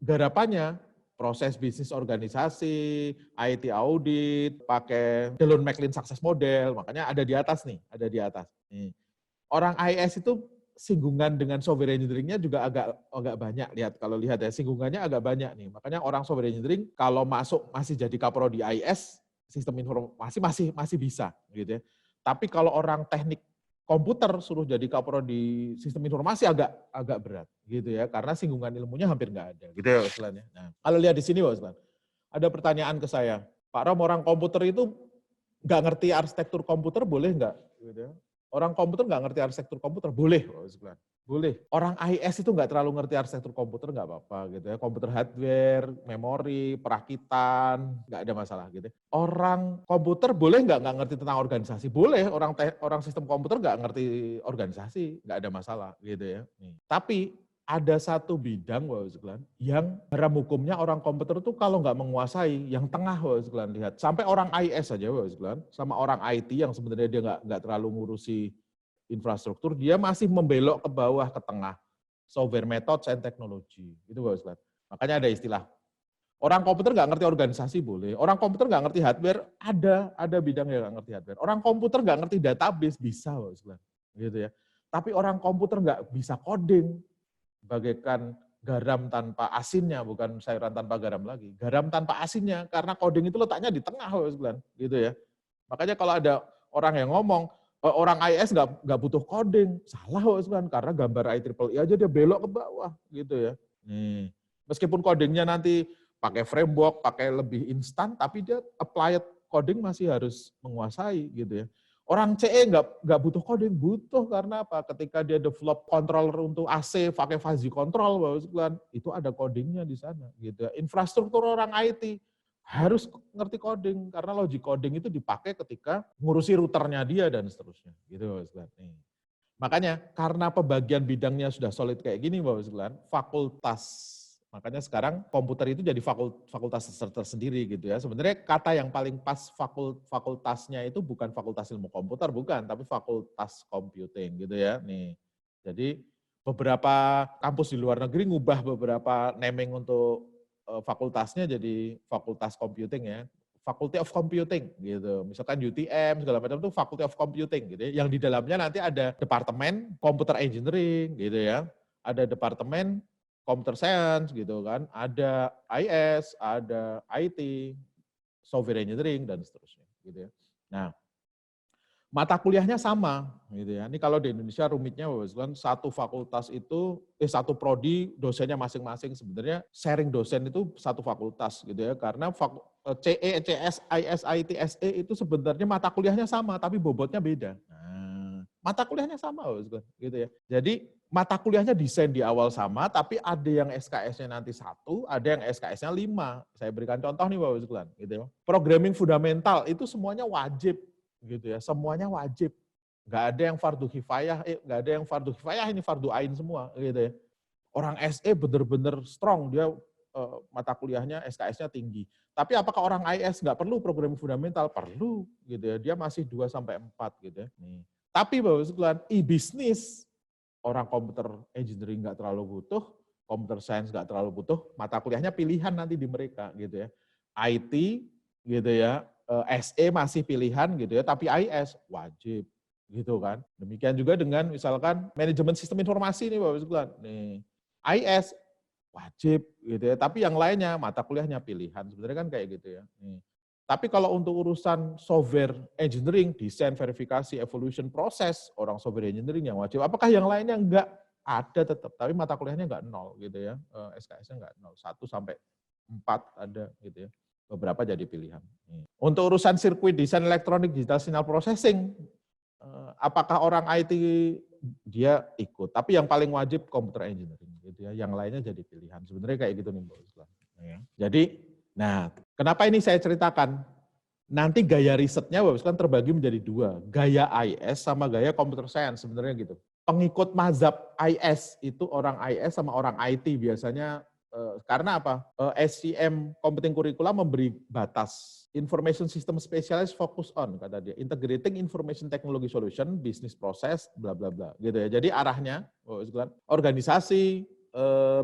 garapannya proses bisnis organisasi, IT audit, pakai Delon McLean success model, makanya ada di atas nih, ada di atas. Nih. Orang AIS itu singgungan dengan software engineering-nya juga agak banyak, kalau lihat ya, singgungannya agak banyak nih. Makanya orang software engineering kalau masuk masih jadi kapro di AIS, sistem informasi masih bisa gitu ya. Tapi kalau orang teknik komputer suruh jadi kapro di sistem informasi agak berat gitu ya, karena singgungan ilmunya hampir nggak ada gitu ya istilahnya. Nah, kalau lihat di sini Pak, ada pertanyaan ke saya, Pak Rom, orang komputer itu nggak ngerti arsitektur komputer boleh nggak? Gitu ya. Orang komputer nggak ngerti arsitektur komputer, boleh. Boleh. Orang AIS itu nggak terlalu ngerti arsitektur komputer, nggak apa-apa gitu ya. Komputer hardware, memori, perakitan, nggak ada masalah gitu. Orang komputer boleh nggak ngerti tentang organisasi? Boleh. Orang sistem komputer nggak ngerti organisasi, nggak ada masalah gitu ya. Tapi ada satu bidang yang dalam hukumnya orang komputer itu kalau nggak menguasai, yang tengah lihat, sampai orang IS saja sama orang IT yang sebenarnya dia nggak terlalu ngurusi infrastruktur, dia masih membelok ke bawah ke tengah, software methods and technology, itu makanya ada istilah. Orang komputer nggak ngerti organisasi boleh, orang komputer nggak ngerti hardware, ada bidang yang nggak ngerti hardware. Orang komputer nggak ngerti database, bisa gitu ya. Tapi orang komputer nggak bisa coding, bagaikan garam tanpa asinnya, bukan sayuran tanpa garam lagi. Garam tanpa asinnya, karena coding itu letaknya di tengah, gitu ya. Makanya kalau ada orang yang ngomong, orang IS nggak butuh coding, salah, karena gambar IEEE aja dia belok ke bawah, gitu ya. Nih, meskipun codingnya nanti pakai framework, pakai lebih instan, tapi dia applied coding masih harus menguasai, gitu ya. Orang CE nggak butuh coding, butuh karena apa? Ketika dia develop controller untuk AC, pakai fuzzy control, itu ada codingnya di sana. Gitu. Infrastruktur orang IT harus ngerti coding, karena logic coding itu dipakai ketika ngurusi routernya dia dan seterusnya. Gitu, makanya karena pembagian bidangnya sudah solid kayak gini, Bapak sekalian, fakultas. Makanya sekarang komputer itu jadi fakultas tersendiri gitu ya. Sebenarnya kata yang paling pas fakultasnya itu bukan fakultas ilmu komputer, bukan, tapi fakultas computing gitu ya. Nih, jadi beberapa kampus di luar negeri ngubah beberapa naming untuk fakultasnya jadi fakultas computing ya. Faculty of Computing gitu. Misalkan UTM segala macam itu Faculty of Computing gitu ya. Yang di dalamnya nanti ada departemen Computer Engineering gitu ya. Ada departemen Computer Science gitu kan, ada IS, ada IT, Software Engineering dan seterusnya gitu ya. Nah, mata kuliahnya sama gitu ya. Ini kalau di Indonesia rumitnya satu fakultas itu satu prodi dosennya masing-masing, sebenarnya sharing dosen itu satu fakultas gitu ya, karena CE, CS, IS, IT, SE itu sebenarnya mata kuliahnya sama, tapi bobotnya beda. Nah, mata kuliahnya sama, gitu ya. Jadi mata kuliahnya desain di awal sama, tapi ada yang SKS-nya nanti 1, ada yang SKS-nya 5. Saya berikan contoh nih, Bapak Sekalian, gitu ya. Programming fundamental itu semuanya wajib, gitu ya. Semuanya wajib. Nggak ada yang fardu kifayah, nggak ada yang fardu kifayah, ini fardu ain semua, gitu ya. Orang SE benar-benar strong, dia mata kuliahnya SKS-nya tinggi. Tapi apakah orang IS nggak perlu programming fundamental? Perlu, gitu ya. Dia masih 2-4 gitu ya. Nih. Tapi Bapak sekalian, e-bisnis, orang komputer engineering nggak terlalu butuh, computer science nggak terlalu butuh, mata kuliahnya pilihan nanti di mereka, gitu ya. IT, gitu ya, SE masih pilihan, gitu ya. Tapi IS wajib, gitu kan. Demikian juga dengan misalkan manajemen sistem informasi nih Bapak sekalian. Nih, IS wajib gitu ya, tapi yang lainnya mata kuliahnya pilihan. Sebenarnya kan kayak gitu ya. Tapi kalau untuk urusan software engineering, desain, verifikasi, evolution, proses, orang software engineering yang wajib. Apakah yang lainnya enggak? Ada tetap, tapi mata kuliahnya enggak 0 gitu ya. SKS-nya enggak 0, 1-4 ada gitu ya. Beberapa jadi pilihan. Untuk urusan sirkuit desain elektronik, digital signal processing, apakah orang IT dia ikut, tapi yang paling wajib computer engineering gitu ya, yang lainnya jadi pilihan. Sebenarnya kayak gitu nih Mbak Uslan. Jadi, nah kenapa ini saya ceritakan? Nanti gaya risetnya Mbak Uslan terbagi menjadi 2, gaya IS sama gaya computer science sebenarnya gitu. Pengikut mazhab IS itu orang IS sama orang IT biasanya, karena apa? SCM Computing Curricula memberi batas. Information System Specialist focus on, kata dia, integrating information technology solution, business process, bla bla bla, gitu ya. Jadi arahnya, organisasi,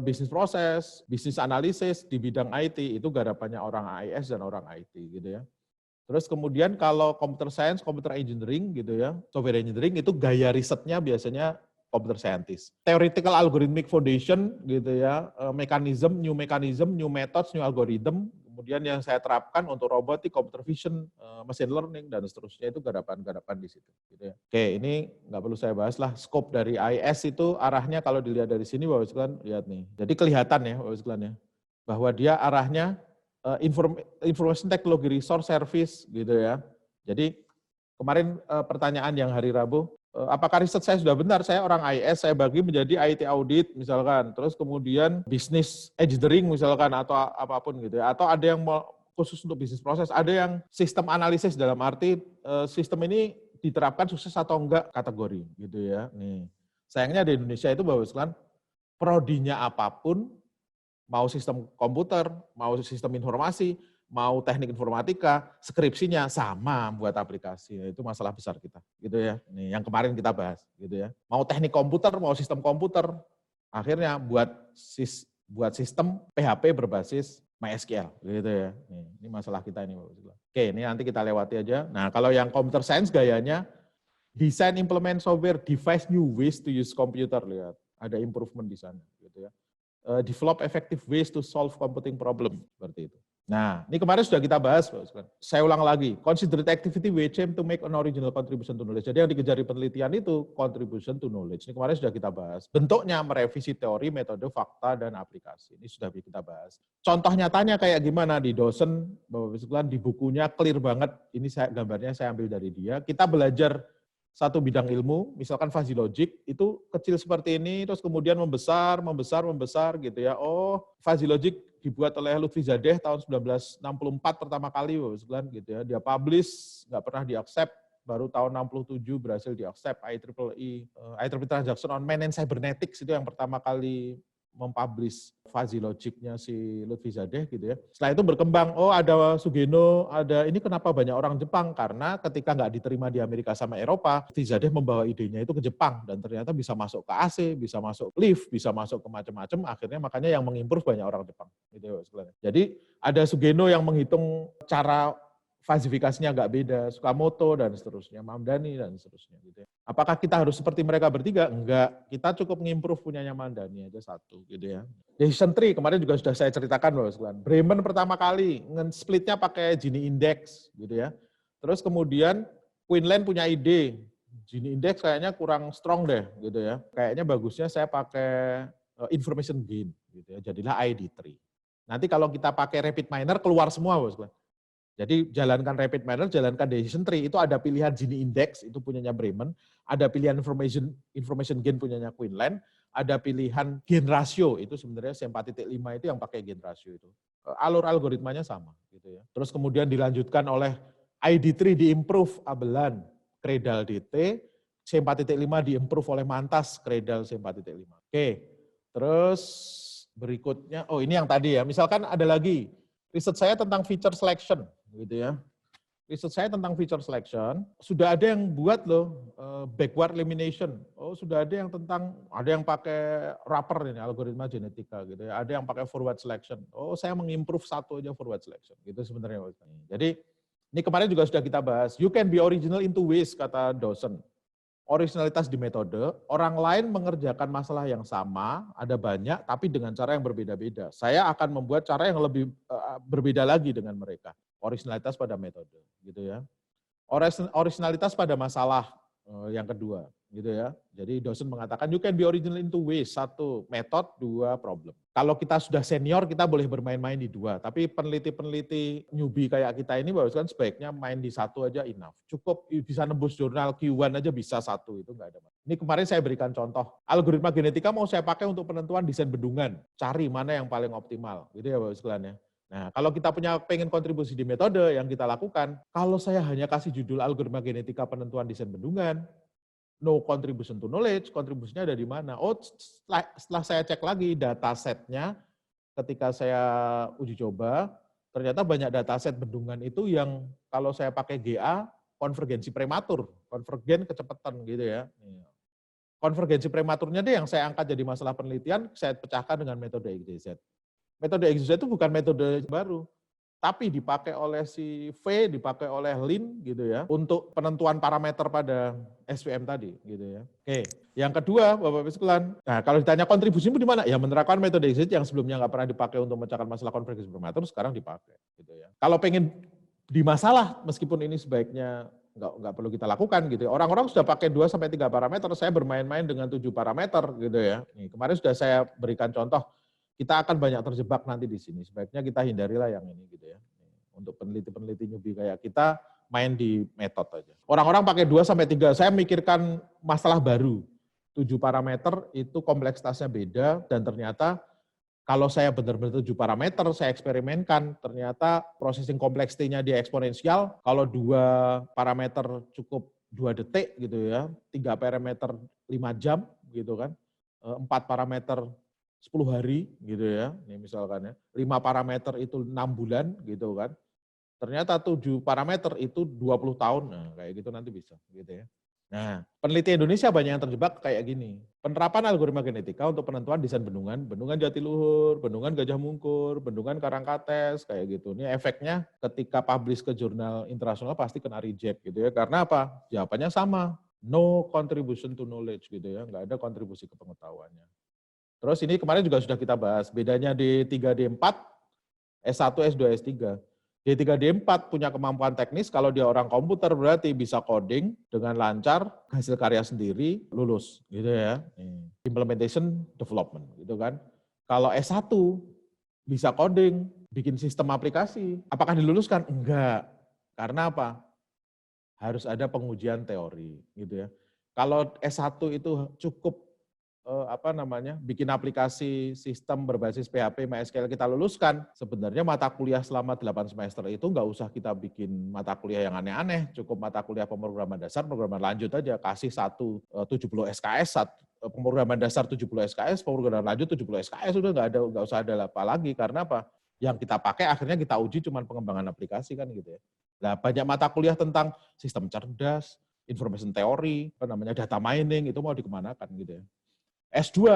bisnis proses, bisnis analisis di bidang IT itu garapannya orang AIS dan orang IT, gitu ya. Terus kemudian kalau computer science, computer engineering, gitu ya, software engineering itu gaya risetnya biasanya computer scientist. Theoretical algorithmic foundation, gitu ya, mechanism, new methods, new algorithm. Kemudian yang saya terapkan untuk robotik, computer vision, machine learning, dan seterusnya itu garapan-garapan di situ. Gitu ya. Oke, ini nggak perlu saya bahas lah. Scope dari IS itu arahnya kalau dilihat dari sini, Bapak sekalian, lihat nih. Jadi kelihatan ya, Bapak sekalian ya, bahwa dia arahnya information technology resource service, gitu ya. Jadi kemarin pertanyaan yang hari Rabu, apakah riset saya sudah benar? Saya orang IS, saya bagi menjadi IT audit misalkan, terus kemudian bisnis engineering misalkan, atau apapun gitu ya. Atau ada yang khusus untuk bisnis proses, ada yang sistem analisis dalam arti sistem ini diterapkan sukses atau enggak kategori gitu ya. Nih, sayangnya di Indonesia itu Bapak sekalian, prodinya apapun, mau sistem komputer, mau sistem informasi, mau teknik informatika, skripsinya sama buat aplikasi. Itu masalah besar kita, gitu ya. Nih, yang kemarin kita bahas, gitu ya. Mau teknik komputer, mau sistem komputer, akhirnya buat sistem PHP berbasis MySQL, gitu ya. Nih, ini masalah kita ini. Oke, ini nanti kita lewati aja. Nah, kalau yang computer science gayanya, design implement software, device new ways to use computer, lihat. Ada improvement di sana, gitu ya. Develop effective ways to solve computing problem, seperti itu. Nah, ini kemarin sudah kita bahas, saya ulang lagi, consider activity which aim to make an original contribution to knowledge. Jadi yang dikejar di penelitian itu contribution to knowledge. Ini kemarin sudah kita bahas. Bentuknya merevisi teori, metode, fakta, dan aplikasi. Ini sudah kita bahas. Contoh nyatanya kayak gimana di dosen, Bapak sekalian, di bukunya clear banget. Ini gambarnya saya ambil dari dia. Kita belajar satu bidang ilmu, misalkan fuzzy logic, itu kecil seperti ini, terus kemudian membesar gitu ya. Oh, fuzzy logic dibuat oleh Lutfizadeh tahun 1964 pertama kali, gitu ya. Dia publish, nggak pernah di-accept, baru tahun 67 berhasil di-accept IEEE Transaction on Man and Cybernetics, itu yang pertama kali mempublish fuzzy logic-nya si Lutfizadeh gitu ya. Setelah itu berkembang, oh ada Sugeno, ada ini kenapa banyak orang Jepang? Karena ketika nggak diterima di Amerika sama Eropa, Lutfizadeh membawa idenya itu ke Jepang dan ternyata bisa masuk ke AC, bisa masuk lift, bisa masuk ke macam-macam. Akhirnya makanya yang mengimprove banyak orang Jepang. Gitu ya. Jadi ada Sugeno yang menghitung cara falsifikasinya agak beda, Sukamoto dan seterusnya, Mamdani dan seterusnya. Gitu ya. Apakah kita harus seperti mereka bertiga? Enggak, kita cukup mengimprove punyanya Mamdani aja satu, gitu ya. Decision tree kemarin juga sudah saya ceritakan, Bapak sekalian. Bremen pertama kali splitnya pakai Gini Index, gitu ya. Terus kemudian Queensland punya ide, Gini Index kayaknya kurang strong deh, gitu ya. Kayaknya bagusnya saya pakai information gain, gitu ya. Jadilah ID tree. Nanti kalau kita pakai rapid miner keluar semua, Bapak sekalian. Jadi jalankan rapid manner, jalankan decision tree, itu ada pilihan Gini Index, itu punyanya Bremen, ada pilihan information gain punyanya Quinlan, ada pilihan gain ratio, itu sebenarnya SEM4.5 itu yang pakai gain ratio itu. Alur algoritmanya sama gitu ya. Terus kemudian dilanjutkan oleh ID3 di-improve Abelan, Cradle DT, SEM4.5 di-improve oleh Mantas, Cradle SEM4.5. Oke, terus berikutnya, oh ini yang tadi ya, misalkan ada lagi, riset saya tentang feature selection, gitu ya. Riset saya tentang feature selection, sudah ada yang buat loh backward elimination. Oh, sudah ada yang ada yang pakai wrapper ini, algoritma genetika gitu ya. Ada yang pakai forward selection. Oh, saya mengimprove satu aja forward selection. Gitu sebenarnya. Jadi, ini kemarin juga sudah kita bahas. You can be original in two ways, kata dosen. Originalitas di metode, orang lain mengerjakan masalah yang sama, ada banyak, tapi dengan cara yang berbeda-beda. Saya akan membuat cara yang lebih berbeda lagi dengan mereka. Originalitas pada metode, gitu ya. Originalitas pada masalah yang kedua, gitu ya. Jadi dosen mengatakan you can be original in two ways, satu metode, dua problem. Kalau kita sudah senior kita boleh bermain-main di dua, tapi peneliti-peneliti newbie kayak kita ini kan sebaiknya main di satu aja enough. Cukup bisa nembus jurnal Q1 aja bisa satu, itu enggak ada masalah. Ini kemarin saya berikan contoh, algoritma genetika mau saya pakai untuk penentuan desain bendungan, cari mana yang paling optimal, gitu ya Bapak sekalian ya. Nah, kalau kita pengen kontribusi di metode yang kita lakukan, kalau saya hanya kasih judul algoritma genetika penentuan desain bendungan, no contribution to knowledge, kontribusinya ada di mana? Oh, setelah saya cek lagi datasetnya, ketika saya uji coba, ternyata banyak dataset bendungan itu yang kalau saya pakai GA, konvergensi prematur, konvergen kecepatan gitu ya. Konvergensi prematurnya deh yang saya angkat jadi masalah penelitian, saya pecahkan dengan metode XYZ. Metode XYZ itu bukan metode baru, tapi dipakai oleh si V, dipakai oleh Lin gitu ya, untuk penentuan parameter pada SVM tadi gitu ya. Oke, yang kedua Bapak-Ibu sekalian, nah kalau ditanya kontribusimu di mana? Ya menerapkan metode XYZ yang sebelumnya nggak pernah dipakai untuk memecahkan masalah konvergensi prematur, sekarang dipakai gitu ya. Kalau pengen di masalah, meskipun ini sebaiknya nggak perlu kita lakukan gitu ya. Orang-orang sudah pakai 2-3 parameter, saya bermain-main dengan 7 parameter gitu ya. Nih, kemarin sudah saya berikan contoh, kita akan banyak terjebak nanti di sini. Sebaiknya kita hindarilah yang ini gitu ya. Untuk peneliti-peneliti newbie kayak kita main di metode aja. Orang-orang pakai 2-3, saya mikirkan masalah baru. 7 parameter itu kompleksitasnya beda dan ternyata kalau saya benar-benar 7 parameter, saya eksperimenkan, ternyata processing complexity-nya dia eksponensial. Kalau 2 parameter cukup 2 detik gitu ya, 3 parameter 5 jam gitu kan, 4 parameter 10 hari gitu ya, ini misalkan ya, 5 parameter itu 6 bulan gitu kan, ternyata 7 parameter itu 20 tahun, nah kayak gitu nanti bisa gitu ya. Nah, peneliti Indonesia banyak yang terjebak kayak gini, penerapan algoritma genetika untuk penentuan desain bendungan, bendungan Jatiluhur, bendungan Gajah Mungkur, bendungan Karangkates, kayak gitu. Ini efeknya ketika publish ke jurnal internasional pasti kena reject gitu ya, karena apa? Jawabannya sama, no contribution to knowledge gitu ya, nggak ada kontribusi ke pengetahuannya. Terus ini kemarin juga sudah kita bahas, bedanya D3, D4, S1, S2, S3. D3, D4 punya kemampuan teknis, kalau dia orang komputer berarti bisa coding dengan lancar, hasil karya sendiri, lulus. Gitu ya. Implementation development, gitu kan. Kalau S1 bisa coding, bikin sistem aplikasi. Apakah diluluskan? Enggak. Karena apa? Harus ada pengujian teori, gitu ya. Kalau S1 itu cukup bikin aplikasi sistem berbasis PHP MySQL kita luluskan, sebenarnya mata kuliah selama 8 semester itu nggak usah kita bikin mata kuliah yang aneh-aneh, cukup mata kuliah pemrograman dasar, pemrograman lanjut aja, kasih 70 SKS, pemrograman dasar 70 SKS, pemrograman lanjut 70 SKS, udah nggak usah ada apa lagi, karena apa? Yang kita pakai akhirnya kita uji cuma pengembangan aplikasi kan gitu ya. Nah, banyak mata kuliah tentang sistem cerdas, information theory, data mining, itu mau dikemanakan gitu ya. S2,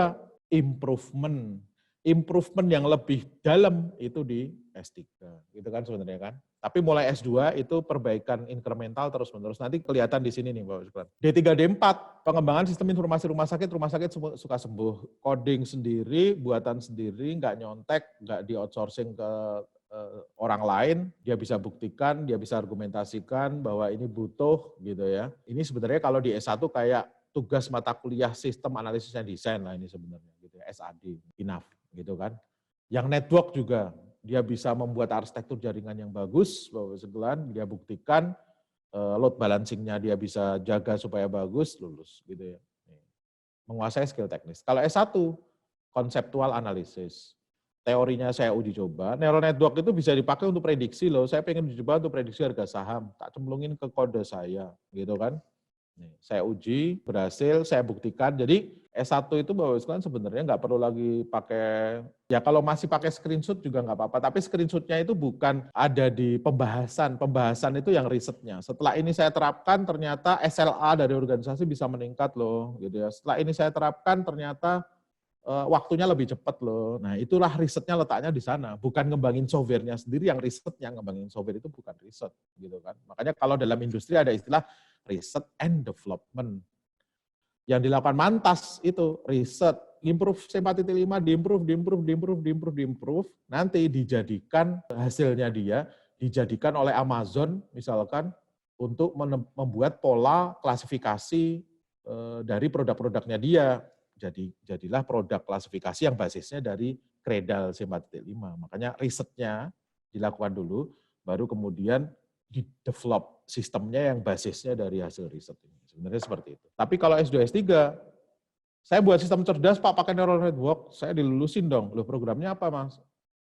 improvement yang lebih dalam itu di S3, gitu kan sebenarnya kan. Tapi mulai S2 itu perbaikan incremental terus-menerus. Nanti kelihatan di sini nih Bapak sekalian. D3, D4, pengembangan sistem informasi rumah sakit suka sembuh. Coding sendiri, buatan sendiri, nggak nyontek, nggak di outsourcing ke orang lain, dia bisa buktikan, dia bisa argumentasikan bahwa ini butuh gitu ya. Ini sebenarnya kalau di S1 kayak tugas mata kuliah sistem analisis dan desain lah ini sebenarnya gitu ya, SAD, enough gitu kan. Yang network juga dia bisa membuat arsitektur jaringan yang bagus, Bapak sekalian, dia buktikan load balancing-nya dia bisa jaga supaya bagus, lulus gitu ya. Menguasai skill teknis. Kalau S1, konseptual analisis. Teorinya saya uji coba, neural network itu bisa dipakai untuk prediksi loh. Saya pengen uji coba untuk prediksi harga saham, tak cemplungin ke kode saya, gitu kan. Nih, saya uji, berhasil, saya buktikan. Jadi S1 itu Bapak sekalian sebenarnya nggak perlu lagi pakai, ya kalau masih pakai screenshot juga nggak apa-apa, tapi screenshotnya itu bukan ada di pembahasan itu yang risetnya. Setelah ini saya terapkan ternyata SLA dari organisasi bisa meningkat loh, gitu ya. Setelah ini saya terapkan ternyata waktunya lebih cepat loh. Nah itulah risetnya letaknya di sana, bukan ngembangin softwarenya sendiri, yang risetnya ngembangin software itu bukan riset, gitu kan. Makanya kalau dalam industri ada istilah research and development. Yang dilakukan Mantas itu riset, improve C4.5, diimprove, nanti dijadikan hasilnya dia, dijadikan oleh Amazon misalkan untuk membuat pola klasifikasi dari produk-produknya dia. Jadilah produk klasifikasi yang basisnya dari Cradle C4.5. Makanya risetnya dilakukan dulu, baru kemudian di-develop sistemnya yang basisnya dari hasil riset ini. Sebenarnya seperti itu. Tapi kalau S2, S3, saya buat sistem cerdas Pak pakai neural network, saya dilulusin dong. Loh programnya apa Mas?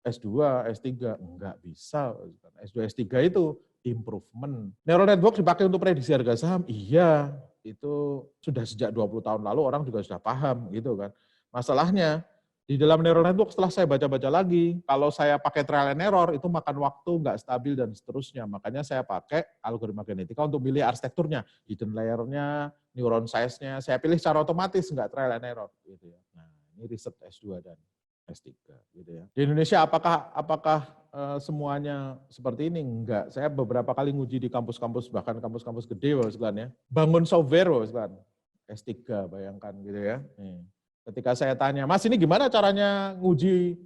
S2, S3, enggak bisa. S2, S3 itu improvement. Neural network dipakai untuk prediksi harga saham? Iya, itu sudah sejak 20 tahun lalu orang juga sudah paham gitu kan. Masalahnya di dalam neural network setelah saya baca-baca lagi, kalau saya pakai trial and error itu makan waktu, nggak stabil dan seterusnya. Makanya saya pakai algoritma genetika untuk pilih arsitekturnya, hidden layer-nya, neuron size-nya, saya pilih secara otomatis, nggak trial and error. Gitu ya. Nah ini riset S2 dan S3 gitu ya. Di Indonesia apakah semuanya seperti ini? Enggak. Saya beberapa kali nguji di kampus-kampus, bahkan kampus-kampus gede Bapak sekalian ya. Bangun software Bapak sekalian. S3 bayangkan gitu ya. Nih. Ketika saya tanya, Mas ini gimana caranya nguji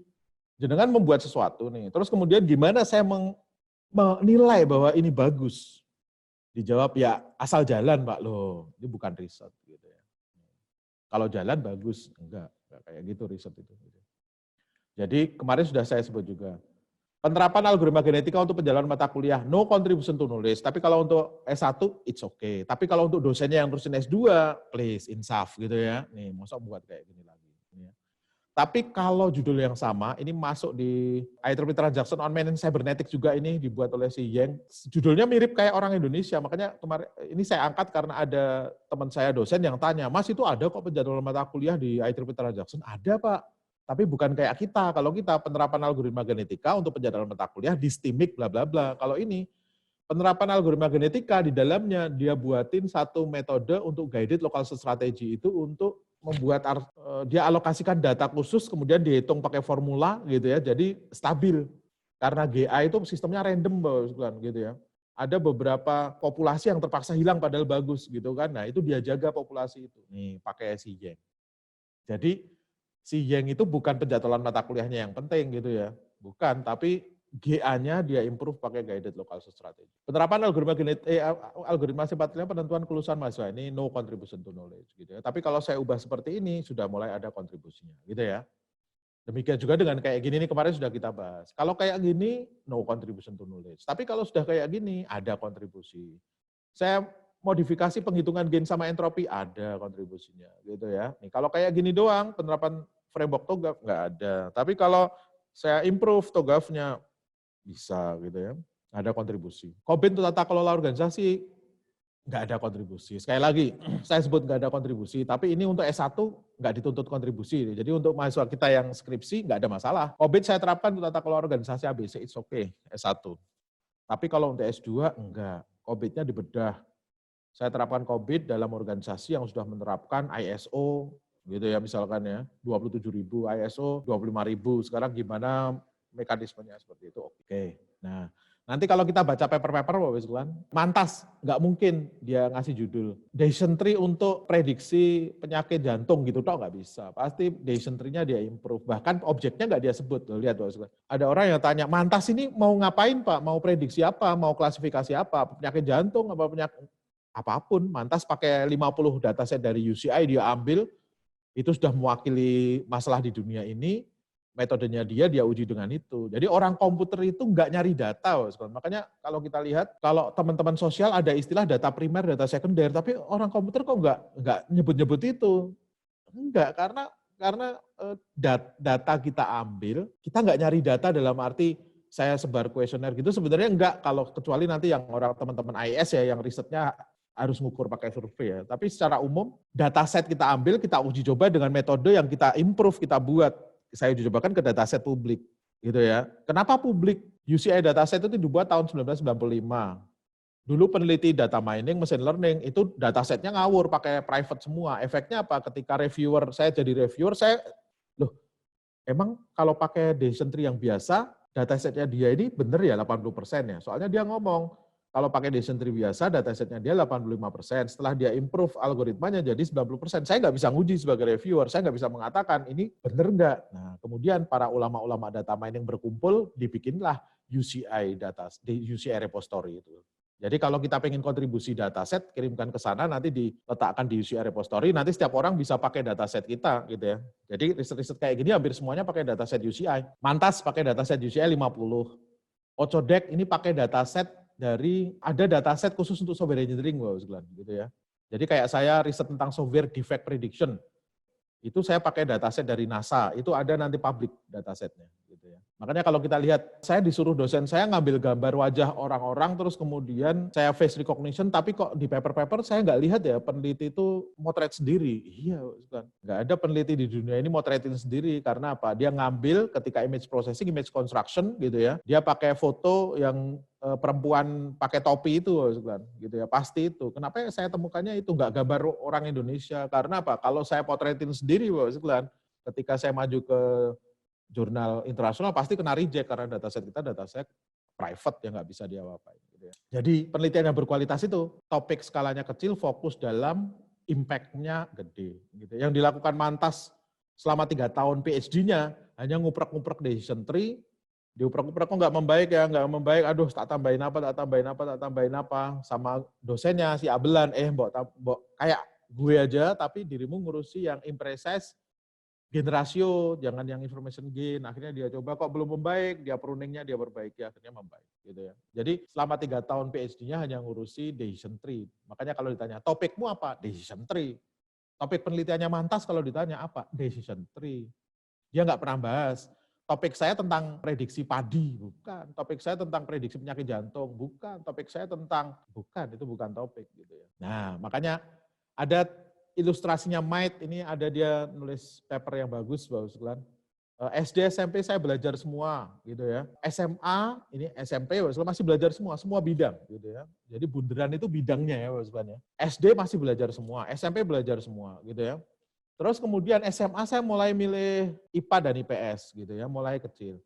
jenengan membuat sesuatu nih. Terus kemudian gimana saya menilai bahwa ini bagus? Dijawab ya asal jalan Pak loh. Ini bukan riset gitu ya. Kalau jalan bagus, enggak kayak gitu riset itu. Jadi kemarin sudah saya sebut juga. Penerapan algoritma genetika untuk penjalanan mata kuliah, no contribution to knowledge. Tapi kalau untuk S1, it's okay. Tapi kalau untuk dosennya yang terusin S2, please, insaf gitu ya. Nih, masa buat kayak gini lagi. Tapi kalau judul yang sama, ini masuk di IEEE Transaction on Man and Cybernetics juga ini dibuat oleh si Yang. Judulnya mirip kayak orang Indonesia, makanya kemarin ini saya angkat karena ada teman saya dosen yang tanya, Mas itu ada kok penjadwalan mata kuliah di IEEE Transaction? Ada Pak. Tapi bukan kayak kita. Kalau kita penerapan algoritma genetika untuk penjadwalan mata kuliah di STIMIC bla bla bla. Kalau ini penerapan algoritma genetika di dalamnya dia buatin satu metode untuk guided local search strategy itu untuk membuat dia alokasikan data khusus kemudian dihitung pakai formula gitu ya. Jadi stabil. Karena GA itu sistemnya random Bapak gitu ya. Ada beberapa populasi yang terpaksa hilang padahal bagus gitu kan. Nah, itu dia jaga populasi itu. Nih, pakai si Yang. Jadi si Yang itu bukan penjadwalan mata kuliahnya yang penting gitu ya. Bukan, tapi GA-nya dia improve pakai guided local search strategy. Penerapan algoritma sifatnya penentuan kelulusan mahasiswa ini no contribution to knowledge gitu ya. Tapi kalau saya ubah seperti ini sudah mulai ada kontribusinya gitu ya. Demikian juga dengan kayak gini nih kemarin sudah kita bahas. Kalau kayak gini no contribution to knowledge. Tapi kalau sudah kayak gini ada kontribusi. Saya modifikasi penghitungan gain sama entropi ada kontribusinya gitu ya. Nih kalau kayak gini doang penerapan framework TOGAF nggak ada. Tapi kalau saya improve TOGAF-nya bisa gitu ya. Ada kontribusi. COBIN untuk tata kelola organisasi nggak ada kontribusi. Sekali lagi saya sebut nggak ada kontribusi, tapi ini untuk S1 nggak dituntut kontribusi. Jadi untuk mahasiswa kita yang skripsi nggak ada masalah. COBIN saya terapkan untuk tata kelola organisasi ABC, it's okay, S1. Tapi kalau untuk S2 enggak. COBIN-nya dibedah. Saya terapkan COVID dalam organisasi yang sudah menerapkan ISO gitu ya misalkan ya 27.000 ISO 25.000 sekarang gimana mekanismenya seperti itu. Oke. Nah nanti kalau kita baca paper-paper Bapak Sekalian, Mantas nggak mungkin dia ngasih judul dysentery untuk prediksi penyakit jantung gitu toh nggak bisa. Pasti dysentery-nya dia improve. Bahkan objeknya nggak dia sebut. Lihat Bapak Sekalian. Ada orang yang tanya Mantas ini mau ngapain Pak? Mau prediksi apa? Mau klasifikasi apa? Penyakit jantung apa penyakit apapun, Mantas pakai 50 dataset dari UCI dia ambil, itu sudah mewakili masalah di dunia ini, metodenya dia uji dengan itu. Jadi orang komputer itu nggak nyari data. Makanya kalau kita lihat, kalau teman-teman sosial ada istilah data primer, data sekunder, tapi orang komputer kok nggak nyebut-nyebut itu. Enggak, karena data kita ambil, kita nggak nyari data dalam arti saya sebar kuesioner gitu, sebenarnya enggak, kalau kecuali nanti yang orang teman-teman IAS ya, yang risetnya harus ngukur pakai survei ya. Tapi secara umum, dataset kita ambil, kita uji coba dengan metode yang kita improve, kita buat. Saya uji cobakan ke dataset publik, gitu ya. Kenapa publik? UCI dataset itu dibuat tahun 1995. Dulu peneliti data mining, machine learning, itu datasetnya ngawur, pakai private semua. Efeknya apa? Ketika reviewer, saya jadi reviewer, loh, emang kalau pakai decision tree yang biasa, datasetnya dia ini benar ya 80% ya? Soalnya dia ngomong, kalau pakai decision tree biasa, datasetnya dia 85%. Setelah dia improve algoritmanya jadi 90%. Saya nggak bisa nguji sebagai reviewer, saya nggak bisa mengatakan ini benar nggak. Nah, kemudian para ulama-ulama data mining berkumpul, dibikinlah UCI repository itu. Jadi kalau kita pengen kontribusi dataset, kirimkan ke sana, nanti diletakkan di UCI repository, nanti setiap orang bisa pakai dataset kita, gitu ya. Jadi riset-riset kayak gini hampir semuanya pakai dataset UCI. Mantas pakai dataset UCI 50. Ocodec ini pakai dataset ada dataset khusus untuk software engineering, gitu ya. Jadi kayak saya riset tentang software defect prediction, itu saya pakai dataset dari NASA, itu ada nanti public datasetnya. Gitu ya. Makanya kalau kita lihat, saya disuruh dosen saya ngambil gambar wajah orang-orang, terus kemudian saya face recognition, tapi kok di paper-paper saya nggak lihat ya peneliti itu motret sendiri. Iya, kan. Nggak ada peneliti di dunia ini motretin sendiri, karena apa? Dia ngambil ketika image processing, image construction gitu ya, dia pakai foto yang perempuan pakai topi itu, kan, gitu ya, pasti itu. Kenapa saya temukannya itu nggak gambar orang Indonesia? Karena apa? Kalau saya potretin sendiri, kan, ketika saya maju ke jurnal internasional pasti kena reject karena dataset kita dataset private yang nggak bisa diapa-apain. Gitu ya. Jadi penelitian yang berkualitas itu topik skalanya kecil, fokus dalam impact-nya gede. Gitu. Yang dilakukan Mantas selama 3 tahun PhD-nya hanya nguprek-nguprek decision tree, diuprek-uprek kok nggak membaik, aduh tak tambahin apa, sama dosennya si Abelan, mbok kayak gue aja tapi dirimu ngurusi yang imprecise gain ratio, jangan yang information gain. Akhirnya dia coba kok belum membaik, dia pruningnya dia perbaiki, akhirnya membaik. Gitu ya. Jadi selama 3 tahun PhD-nya hanya ngurusi decision tree. Makanya kalau ditanya, topikmu apa? Decision tree. Topik penelitiannya Mantas kalau ditanya apa? Decision tree. Dia nggak pernah bahas. Topik saya tentang prediksi padi, bukan. Topik saya tentang prediksi penyakit jantung, bukan. Topik saya tentang, itu bukan topik. Gitu ya. Nah, makanya ada ilustrasinya Might, ini ada dia nulis paper yang bagus, Bapak Sekalian. SD, SMP saya belajar semua, gitu ya. SMA, ini SMP, Bapak Sekalian, masih belajar semua bidang, gitu ya. Jadi bunderan itu bidangnya ya, Bapak Sekalian. SD masih belajar semua, SMP belajar semua, gitu ya. Terus kemudian SMA saya mulai milih IPA dan IPS, gitu ya, mulai kecil.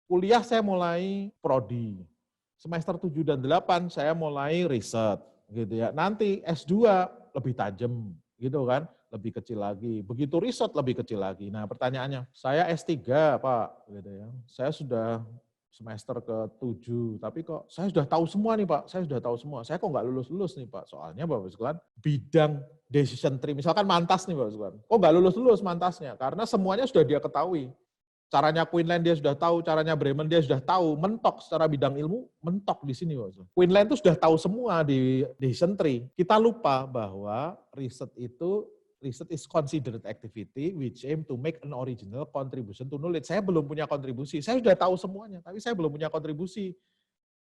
Kuliah saya mulai prodi. Semester 7 dan 8 saya mulai riset, gitu ya. Nanti S2 lebih tajam, gitu kan, lebih kecil lagi. Begitu riset lebih kecil lagi. Nah pertanyaannya, saya S3 Pak, gitu ya. Saya sudah semester ke-7, tapi kok saya sudah tahu semua nih Pak, saya sudah tahu semua. Saya kok nggak lulus-lulus nih Pak, soalnya Bapak Sekalian bidang decision tree, misalkan Mantas nih Bapak Sekalian, kok nggak lulus-lulus Mantasnya? Karena semuanya sudah dia ketahui. Caranya Queensland dia sudah tahu, caranya Bremen dia sudah tahu, mentok secara bidang ilmu, mentok di sini. Queensland itu sudah tahu semua di decision tree. Kita lupa bahwa riset is considered activity which aim to make an original contribution to knowledge. Saya belum punya kontribusi, saya sudah tahu semuanya, tapi saya belum punya kontribusi.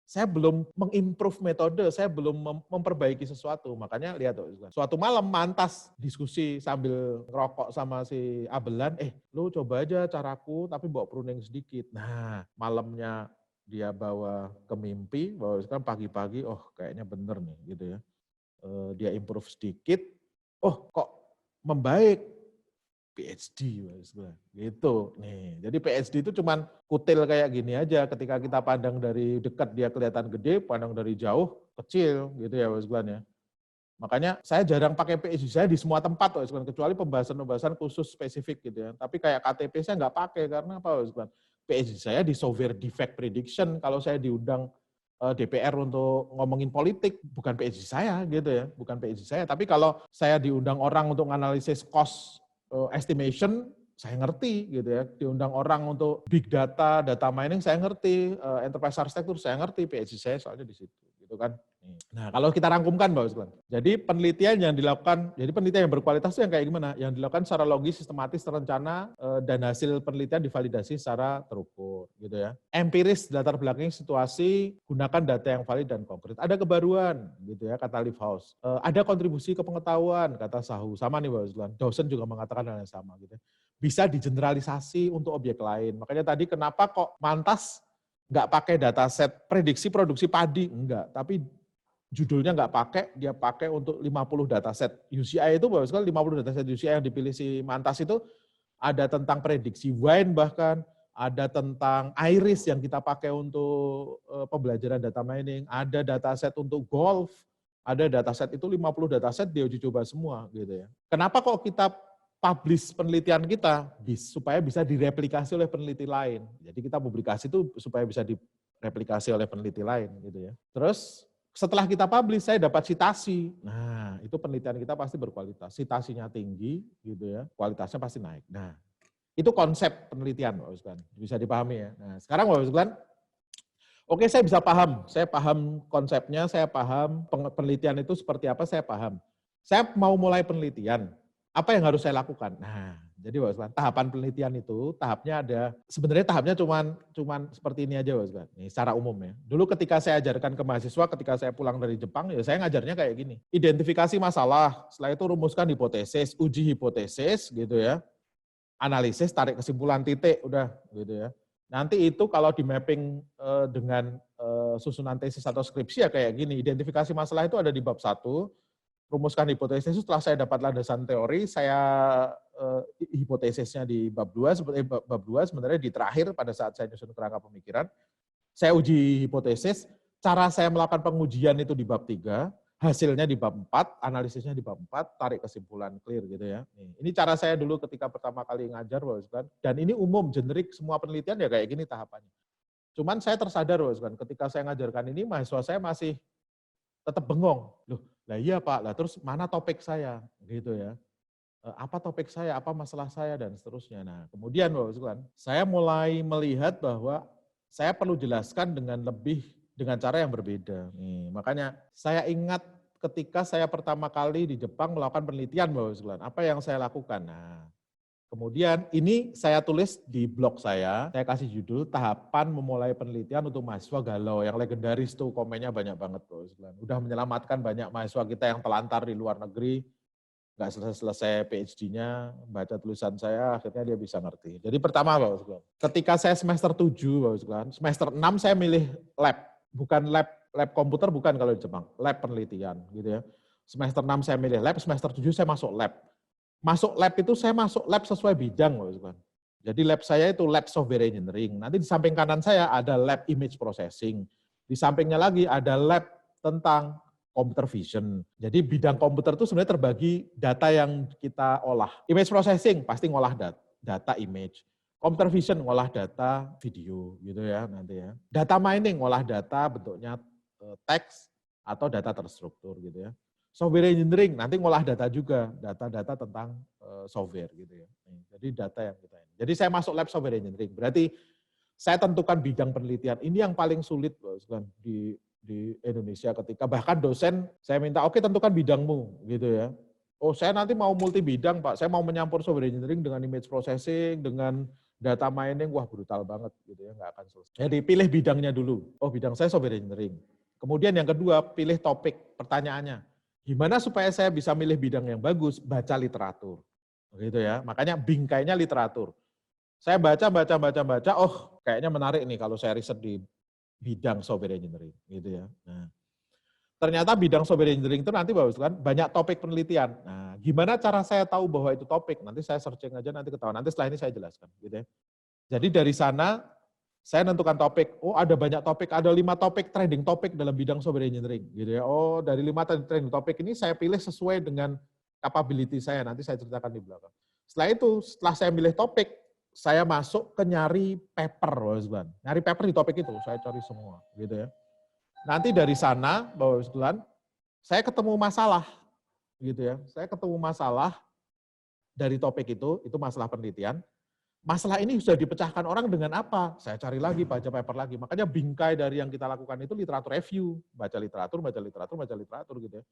Saya belum mengimprove metode, saya belum memperbaiki sesuatu. Makanya lihat, suatu malam Mantas diskusi sambil ngerokok sama si Abelan, lu coba aja caraku tapi bawa pruning sedikit. Nah, malamnya dia bawa ke mimpi, bahwa sekarang pagi-pagi, kayaknya bener nih gitu ya. Dia improve sedikit, kok membaik. PhD gitu nih. Jadi PhD itu cuman kutil kayak gini aja, ketika kita pandang dari dekat dia kelihatan gede, pandang dari jauh kecil gitu ya Mas Glenn ya. Makanya saya jarang pakai PhD saya di semua tempat Mas Glenn, kecuali pembahasan khusus spesifik gitu ya. Tapi kayak KTP saya nggak pakai karena apa Mas Glenn? PhD saya di software defect prediction. Kalau saya diundang DPR untuk ngomongin politik, bukan PhD saya gitu ya, bukan PhD saya. Tapi kalau saya diundang orang untuk analisis cost estimation, saya ngerti gitu ya. Diundang orang untuk big data, data mining saya ngerti, enterprise architecture saya ngerti, PhD saya soalnya di situ gitu kan. Nah, kalau kita rangkumkan Bapak Sekalian. Jadi penelitian yang dilakukan, jadi penelitian yang berkualitas itu yang kayak gimana? Yang dilakukan secara logis, sistematis, terencana, dan hasil penelitian divalidasi secara terukur gitu ya. Empiris, latar belakang situasi, gunakan data yang valid dan konkret. Ada kebaruan gitu ya, kata Livehouse. Ada kontribusi ke pengetahuan, kata Sahu. Sama nih Bapak Sekalian. Dosen juga mengatakan hal yang sama gitu ya. Bisa digeneralisasi untuk objek lain. Makanya tadi kenapa kok Mantas nggak pakai dataset prediksi produksi padi? Enggak, tapi judulnya nggak pakai, dia pakai untuk 50 dataset. UCI itu Bapak Sekalian 50 dataset UCI yang dipilih si Mantas itu ada tentang prediksi wine bahkan, ada tentang iris yang kita pakai untuk pembelajaran data mining, ada dataset untuk golf, ada dataset itu 50 dataset dia uji coba semua gitu ya. Kenapa kok kita publish penelitian kita supaya bisa direplikasi oleh peneliti lain. Jadi kita publikasi itu supaya bisa direplikasi oleh peneliti lain gitu ya. Terus setelah kita publish saya dapat citasi. Nah, itu penelitian kita pasti berkualitas. Citasinya tinggi gitu ya, kualitasnya pasti naik. Nah, itu konsep penelitian Bapak Sekalian. Bisa dipahami ya. Nah, sekarang Bapak Sekalian, oke saya bisa paham. Saya paham konsepnya, saya paham penelitian itu seperti apa, saya paham. Saya mau mulai penelitian. Apa yang harus saya lakukan? Nah, jadi Bapak Sekalian, tahapan penelitian itu tahapnya ada, sebenarnya tahapnya cuman seperti ini aja Bapak Sekalian. Nih, secara umum ya. Dulu ketika saya ajarkan ke mahasiswa, ketika saya pulang dari Jepang, ya saya ngajarnya kayak gini. Identifikasi masalah, setelah itu rumuskan hipotesis, uji hipotesis gitu ya. Analisis, tarik kesimpulan, titik, udah gitu ya. Nanti itu kalau di mapping dengan susunan tesis atau skripsi ya kayak gini. Identifikasi masalah itu ada di bab 1. Rumuskan hipotesis setelah saya dapat landasan teori, saya hipotesisnya di bab 2, bab 2 sebenarnya di terakhir pada saat saya nyusun kerangka pemikiran, saya uji hipotesis, cara saya melakukan pengujian itu di bab 3, hasilnya di bab 4, analisisnya di bab 4, tarik kesimpulan clear gitu ya. Ini cara saya dulu ketika pertama kali ngajar, dan ini umum, generik, semua penelitian ya kayak gini tahapannya. Cuman saya tersadar, ketika saya ngajarkan ini, mahasiswa saya masih tetap bengong. Loh, lah iya Pak, lah terus mana topik saya? Gitu ya. Apa topik saya, apa masalah saya, dan seterusnya. Nah, kemudian Bapak Sekalian, saya mulai melihat bahwa saya perlu jelaskan dengan cara yang berbeda. Nih, makanya saya ingat ketika saya pertama kali di Jepang melakukan penelitian Bapak Sekalian, apa yang saya lakukan? Nah, kemudian ini saya tulis di blog saya kasih judul tahapan memulai penelitian untuk mahasiswa galau, yang legendaris tuh komennya banyak banget tuh. Udah menyelamatkan banyak mahasiswa kita yang telantar di luar negeri, nggak selesai-selesai PhD-nya, baca tulisan saya, akhirnya dia bisa ngerti. Jadi pertama Bapak, ketika saya semester 7, Bapak, semester 6 saya milih lab, bukan lab komputer, bukan kalau di Jepang, lab penelitian gitu ya. Semester 6 saya milih lab, semester 7 saya masuk lab. Masuk lab itu saya masuk lab sesuai bidang, Bapak. Jadi lab saya itu lab software engineering. Nanti di samping kanan saya ada lab image processing. Di sampingnya lagi ada lab tentang computer vision. Jadi bidang komputer itu sebenarnya terbagi data yang kita olah. Image processing pasti ngolah data image. Computer vision ngolah data video gitu ya nanti ya. Data mining ngolah data bentuknya teks atau data terstruktur gitu ya. Software engineering nanti ngolah data juga, data-data tentang software gitu ya. Jadi data yang kita ini. Jadi saya masuk lab software engineering. Berarti saya tentukan bidang penelitian. Ini yang paling sulit di Indonesia ketika bahkan dosen saya minta oke tentukan bidangmu gitu ya. Oh saya nanti mau multi bidang Pak, saya mau menyampur software engineering dengan image processing, dengan data mining, wah brutal banget gitu ya, nggak akan selesai. Jadi pilih bidangnya dulu. Oh bidang saya software engineering. Kemudian yang kedua pilih topik pertanyaannya. Gimana supaya saya bisa milih bidang yang bagus? Baca literatur. Gitu ya. Makanya bingkainya literatur. Saya baca, oh kayaknya menarik nih kalau saya riset di bidang software engineering. Gitu ya. Nah, ternyata bidang software engineering itu nanti banyak topik penelitian. Nah, gimana cara saya tahu bahwa itu topik? Nanti saya searching aja, nanti ketahuan. Nanti setelah ini saya jelaskan. Gitu ya. Jadi dari sana, saya nentukan topik, oh ada banyak topik, ada 5 topik, trending topik dalam bidang software engineering. Gitu ya. Oh dari 5 trending topik ini saya pilih sesuai dengan capability saya, nanti saya ceritakan di belakang. Setelah itu, setelah saya milih topik, saya masuk ke nyari paper, nyari paper di topik itu, saya cari semua. Gitu ya. Nanti dari sana, saya ketemu masalah. Gitu ya. Saya ketemu masalah, dari topik itu masalah penelitian. Masalah ini sudah dipecahkan orang dengan apa? Saya cari lagi, baca paper lagi. Makanya bingkai dari yang kita lakukan itu literatur review. Baca literatur gitu ya.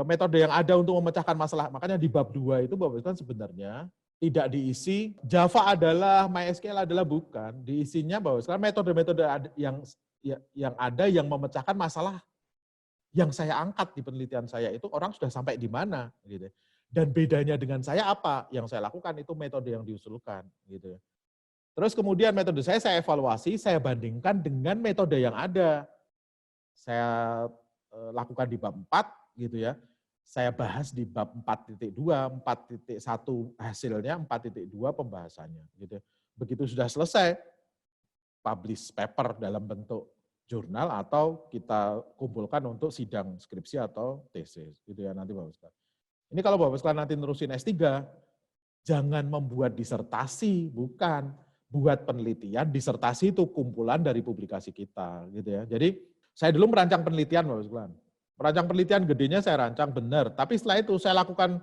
Metode yang ada untuk memecahkan masalah. Makanya di bab 2 itu Bapak Ibu sebenarnya tidak diisi Java adalah, MySQL adalah bukan. Diisinya bahwa sekarang metode-metode yang ada yang memecahkan masalah yang saya angkat di penelitian saya itu orang sudah sampai di mana gitu. Dan bedanya dengan saya apa? Yang saya lakukan itu metode yang diusulkan gitu. Terus kemudian metode saya evaluasi, saya bandingkan dengan metode yang ada. Saya lakukan di bab 4 gitu ya. Saya bahas di bab 4.2, 4.1 hasilnya, 4.2 pembahasannya gitu. Begitu sudah selesai, publish paper dalam bentuk jurnal atau kita kumpulkan untuk sidang skripsi atau tesis gitu ya nanti Bapak Sekalian. Ini kalau Bapak Sekalian nanti nerusin S3, jangan membuat disertasi, bukan. Buat penelitian, disertasi itu kumpulan dari publikasi kita gitu ya. Jadi saya dulu merancang penelitian Bapak Sekalian. Merancang penelitian gedenya saya rancang benar, tapi setelah itu saya lakukan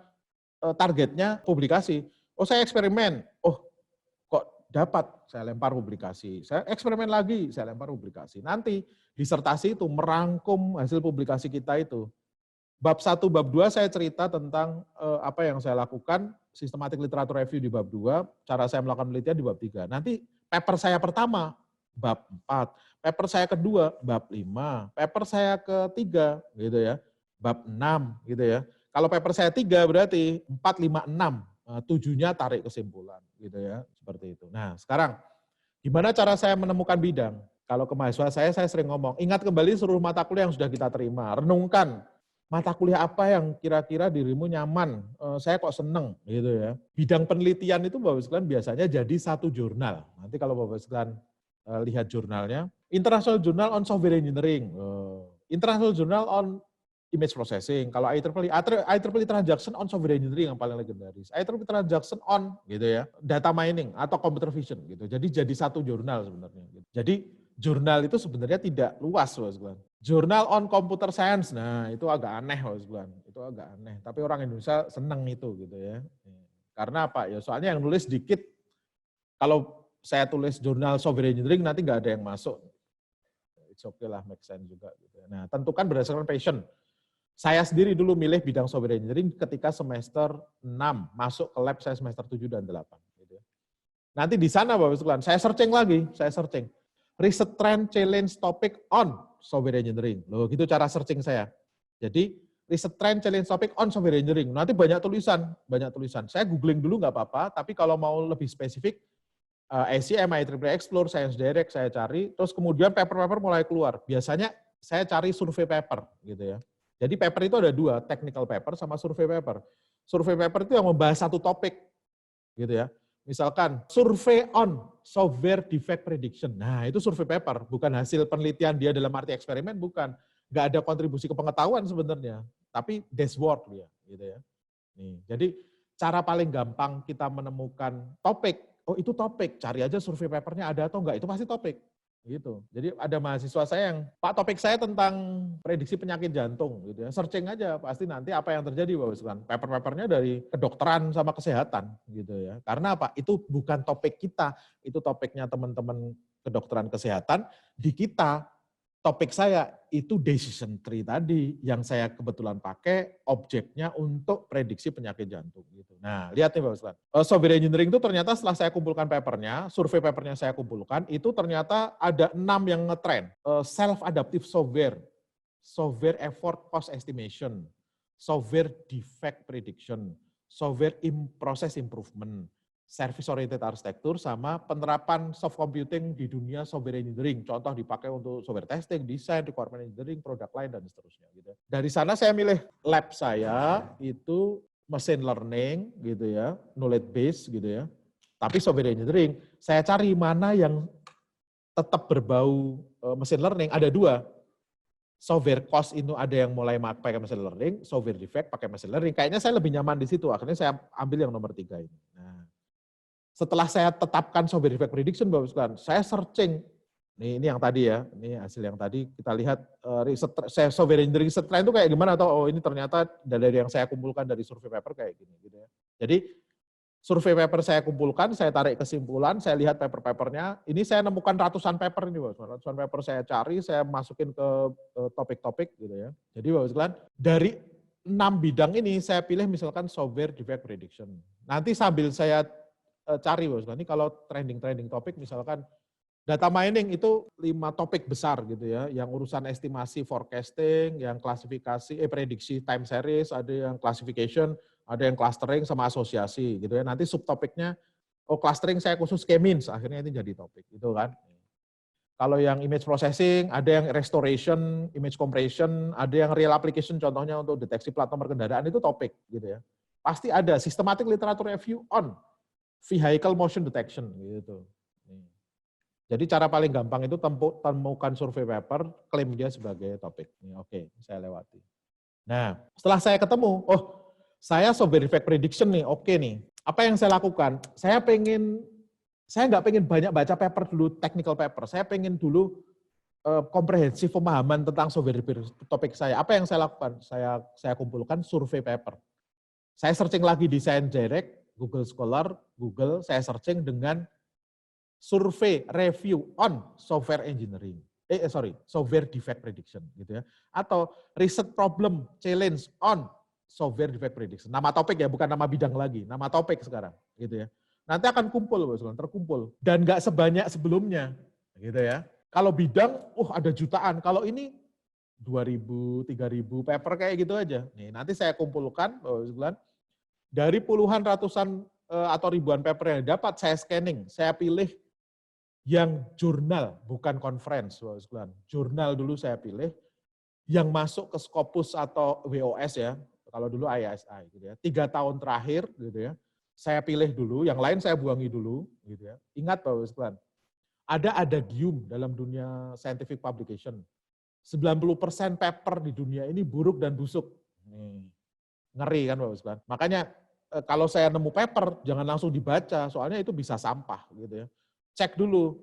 targetnya publikasi. Oh saya eksperimen, oh kok dapat, saya lempar publikasi. Saya eksperimen lagi, saya lempar publikasi. Nanti disertasi itu merangkum hasil publikasi kita itu. Bab 1, bab 2 saya cerita tentang apa yang saya lakukan, sistematik literatur review di bab 2, cara saya melakukan penelitian di bab 3. Nanti paper saya pertama, bab 4, paper saya kedua, bab 5, paper saya ketiga, gitu ya, bab 6, gitu ya. Kalau paper saya 3 berarti 4, 5, 6, 7-nya tarik kesimpulan, gitu ya, seperti itu. Nah sekarang, gimana cara saya menemukan bidang? Kalau ke mahasiswa saya sering ngomong, ingat kembali seluruh mata kuliah yang sudah kita terima, renungkan, mata kuliah apa yang kira-kira dirimu nyaman, saya kok seneng gitu ya. Bidang penelitian itu Bapak sekalian biasanya jadi satu jurnal. Nanti kalau Bapak sekalian lihat jurnalnya, International Journal on Software Engineering, International Journal on Image Processing, kalau IEEE Transaction on Software Engineering yang paling legendaris, IEEE Transaction on gitu ya, Data Mining atau Computer Vision gitu. Jadi satu jurnal sebenarnya. Gitu. Jadi jurnal itu sebenarnya tidak luas Bapak sekalian. Jurnal on Computer Science, nah itu agak aneh Bapak sekalian. Itu agak aneh, tapi orang Indonesia senang itu gitu ya. Karena apa? Ya soalnya yang nulis dikit. Kalau saya tulis jurnal software engineering nanti nggak ada yang masuk. It's okay lah, make sense juga gitu. Nah, tentukan berdasarkan passion. Saya sendiri dulu milih bidang software engineering ketika semester 6, masuk ke lab saya semester 7 dan 8 gitu. Nanti di sana Bapak sekalian, saya searching lagi, Research Trend Challenge Topic on Software Engineering. Loh, gitu cara searching saya. Jadi, Research Trend Challenge Topic on Software Engineering. Nanti banyak tulisan. Saya googling dulu nggak apa-apa, tapi kalau mau lebih spesifik, ACM, IEEE Explore, Science Direct, saya cari, terus kemudian paper-paper mulai keluar. Biasanya saya cari survei paper, gitu ya. Jadi paper itu ada 2, technical paper sama survei paper. Survei paper itu yang membahas satu topik, gitu ya. Misalkan survei on software defect prediction. Nah, itu survei paper, bukan hasil penelitian dia dalam arti eksperimen, bukan. Nggak ada kontribusi ke pengetahuan sebenarnya, tapi dashboard dia, gitu ya. Nih, jadi cara paling gampang kita menemukan topik, oh itu topik, cari aja survei papernya ada atau enggak, itu pasti topik. Gitu. Jadi ada mahasiswa saya yang, Pak topik saya tentang prediksi penyakit jantung, gitu ya. Searching aja, pasti nanti apa yang terjadi Bapak sekalian. Paper-papernya dari kedokteran sama kesehatan, gitu ya. Karena apa? Itu bukan topik kita, itu topiknya teman-teman kedokteran kesehatan. Di kita, topik saya itu decision tree tadi yang saya kebetulan pakai objeknya untuk prediksi penyakit jantung gitu. Nah, lihat nih Bapak sekalian. Software engineering itu ternyata setelah saya kumpulkan papernya, survei papernya saya kumpulkan, itu ternyata ada 6 yang ngetrend. Self-adaptive software, software effort cost estimation, software defect prediction, software process improvement, service oriented architecture, sama penerapan soft computing di dunia software engineering. Contoh dipakai untuk software testing, desain, requirement engineering, product line, dan seterusnya. Gitu. Dari sana saya milih lab saya itu machine learning, gitu ya, knowledge base, gitu ya. Tapi software engineering, saya cari mana yang tetap berbau machine learning. Ada 2. Software cost itu ada yang mulai pakai machine learning, software defect pakai machine learning. Kayaknya saya lebih nyaman di situ. Akhirnya saya ambil yang nomor 3 ini. Nah, setelah saya tetapkan software defect prediction, Bapak sekalian, saya searching Ini yang tadi ya, ini hasil yang tadi kita lihat software engineering research trend itu kayak gimana, atau oh ini ternyata dari yang saya kumpulkan dari survei paper kayak gini gitu ya. Jadi survei paper saya kumpulkan, saya tarik kesimpulan, saya lihat paper-papernya, ini saya nemukan ratusan paper ini, ratusan paper saya cari, saya masukin ke topik-topik gitu ya. Jadi Bapak sekalian, dari 6 bidang ini saya pilih misalkan software defect prediction. Nanti sambil saya cari Bapak sekalian, ini kalau trending topik misalkan data mining itu 5 topik besar gitu ya, yang urusan estimasi forecasting, yang klasifikasi, prediksi time series, ada yang classification, ada yang clustering sama asosiasi gitu ya. Nanti subtopiknya, clustering saya khusus K-means, akhirnya ini jadi topik gitu kan. Kalau yang image processing, ada yang restoration, image compression, ada yang real application, contohnya untuk deteksi plat nomor kendaraan, itu topik gitu ya. Pasti ada systematic literature review on vehicle motion detection gitu. Jadi cara paling gampang itu temukan survei paper, klaim dia sebagai topik. Oke, saya lewati. Nah, setelah saya ketemu, saya software defect prediction nih, oke nih. Apa yang saya lakukan? Saya nggak pengen banyak baca paper dulu, technical paper. Saya pengen dulu komprehensif pemahaman tentang software topik saya. Apa yang saya lakukan? Saya kumpulkan survei paper. Saya searching lagi di Science Direct, Google Scholar, Google, saya searching dengan survei review on software engineering. Software defect prediction gitu ya. Atau research problem challenge on software defect prediction. Nama topik ya, bukan nama bidang lagi, nama topik sekarang gitu ya. Nanti akan terkumpul dan nggak sebanyak sebelumnya gitu ya. Kalau bidang, ada jutaan. Kalau ini 2.000, 3.000 paper kayak gitu aja. Nih, nanti saya kumpulkan dari puluhan, ratusan atau ribuan paper yang dapat saya scanning, saya pilih yang jurnal, bukan conference, jurnal dulu saya pilih, yang masuk ke Scopus atau WOS ya, kalau dulu ISI gitu ya, 3 tahun terakhir gitu ya, saya pilih dulu, yang lain saya buangi dulu gitu ya. Ingat Bapak sekalian, ada adagium dalam dunia scientific publication, 90% paper di dunia ini buruk dan busuk. Ngeri kan Bapak sekalian. Makanya kalau saya nemu paper, jangan langsung dibaca, soalnya itu bisa sampah gitu ya. Cek dulu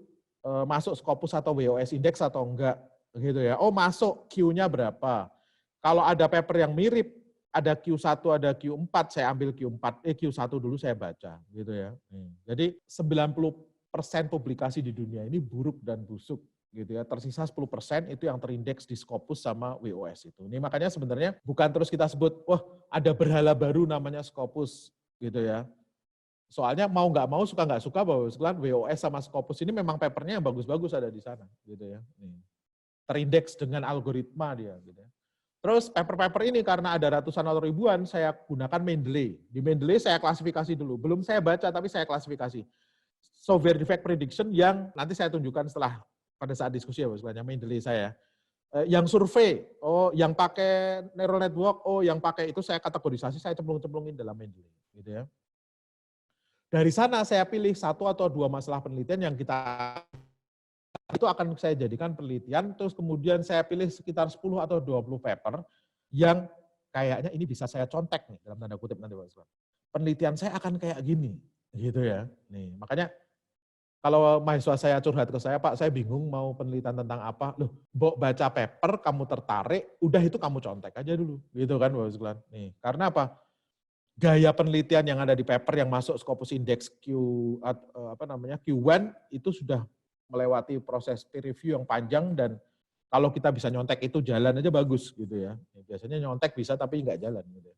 masuk Scopus atau WOS Index atau enggak gitu ya. Masuk Q-nya berapa. Kalau ada paper yang mirip, ada Q1, ada Q4, saya ambil Q1 dulu saya baca gitu ya. Jadi 90% publikasi di dunia ini buruk dan busuk gitu ya. Tersisa 10% itu yang terindeks di Scopus sama WOS itu. Ini makanya sebenarnya bukan terus kita sebut, ada berhala baru namanya Scopus gitu ya. Soalnya mau nggak mau, suka nggak suka, bahwa WOS sama Scopus ini memang papernya yang bagus-bagus ada di sana, gitu ya. Terindeks dengan algoritma dia, gitu ya. Terus paper-paper ini karena ada ratusan atau ribuan, saya gunakan Mendeley. Di Mendeley saya klasifikasi dulu, belum saya baca tapi saya klasifikasi. Software defect prediction yang nanti saya tunjukkan setelah pada saat diskusi ya, sebenarnya Mendeley saya. Yang survei, yang pakai neural network, yang pakai itu saya kategorisasi, saya cemplung-cemplungin dalam Mendeley, gitu ya. Dari sana saya pilih 1 atau 2 masalah penelitian yang itu akan saya jadikan penelitian, terus kemudian saya pilih sekitar 10 atau 20 paper yang kayaknya ini bisa saya contek nih, dalam tanda kutip nanti Pak. Penelitian saya akan kayak gini, gitu ya. Nih, makanya kalau mahasiswa saya curhat ke saya, Pak, saya bingung mau penelitian tentang apa. Loh, baca paper, kamu tertarik, udah itu kamu contek aja dulu, gitu kan Bapak sekalian. Nih, karena apa? Gaya penelitian yang ada di paper yang masuk Scopus Index Q1 itu sudah melewati proses peer review yang panjang, dan kalau kita bisa nyontek itu jalan aja bagus gitu ya. Biasanya nyontek bisa tapi nggak jalan gitu.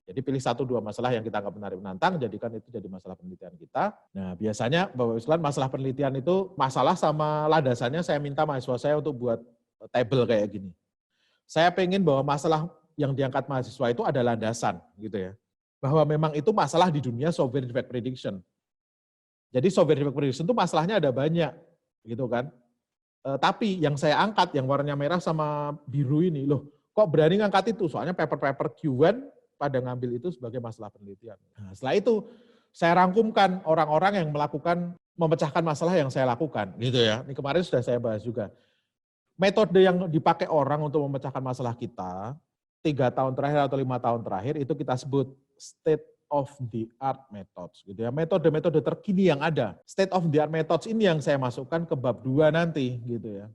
Jadi pilih 1-2 masalah yang kita anggap menarik menantang, jadikan itu jadi masalah penelitian kita. Nah biasanya Bapak Ibu masalah penelitian itu masalah sama landasannya saya minta mahasiswa saya untuk buat table kayak gini. Saya pengen bahwa masalah yang diangkat mahasiswa itu ada landasan gitu ya. Bahwa memang itu masalah di dunia software defect prediction. Jadi software defect prediction itu masalahnya ada banyak, gitu kan. Tapi yang saya angkat, yang warnanya merah sama biru ini, loh kok berani ngangkat itu? Soalnya paper-paper Q1 pada ngambil itu sebagai masalah penelitian. Nah, setelah itu saya rangkumkan orang-orang yang memecahkan masalah yang saya lakukan, gitu ya. Ini kemarin sudah saya bahas juga. Metode yang dipakai orang untuk memecahkan masalah kita, 3 tahun terakhir atau 5 tahun terakhir, itu kita sebut state of the art methods gitu ya. Metode-metode terkini yang ada. State of the art methods ini yang saya masukkan ke bab 2 nanti gitu ya.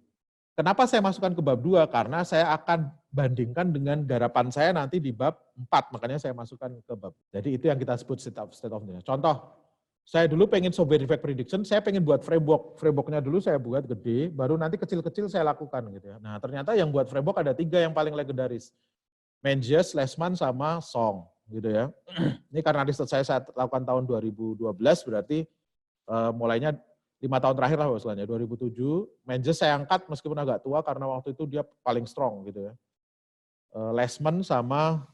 Kenapa saya masukkan ke bab 2? Karena saya akan bandingkan dengan garapan saya nanti di bab 4, makanya saya masukkan ke bab. Jadi itu yang kita sebut state of the art. Contoh, saya dulu pengen software defect prediction, saya pengen buat framework. Frameworknya dulu saya buat gede, baru nanti kecil-kecil saya lakukan gitu ya. Nah ternyata yang buat framework ada 3 yang paling legendaris. Menzies, Lessman, sama Song gitu ya. Ini karena riset saya lakukan tahun 2012, berarti mulainya 5 tahun terakhir lah maksudnya, 2007. Menzies saya angkat meskipun agak tua karena waktu itu dia paling strong gitu ya. Lessman sama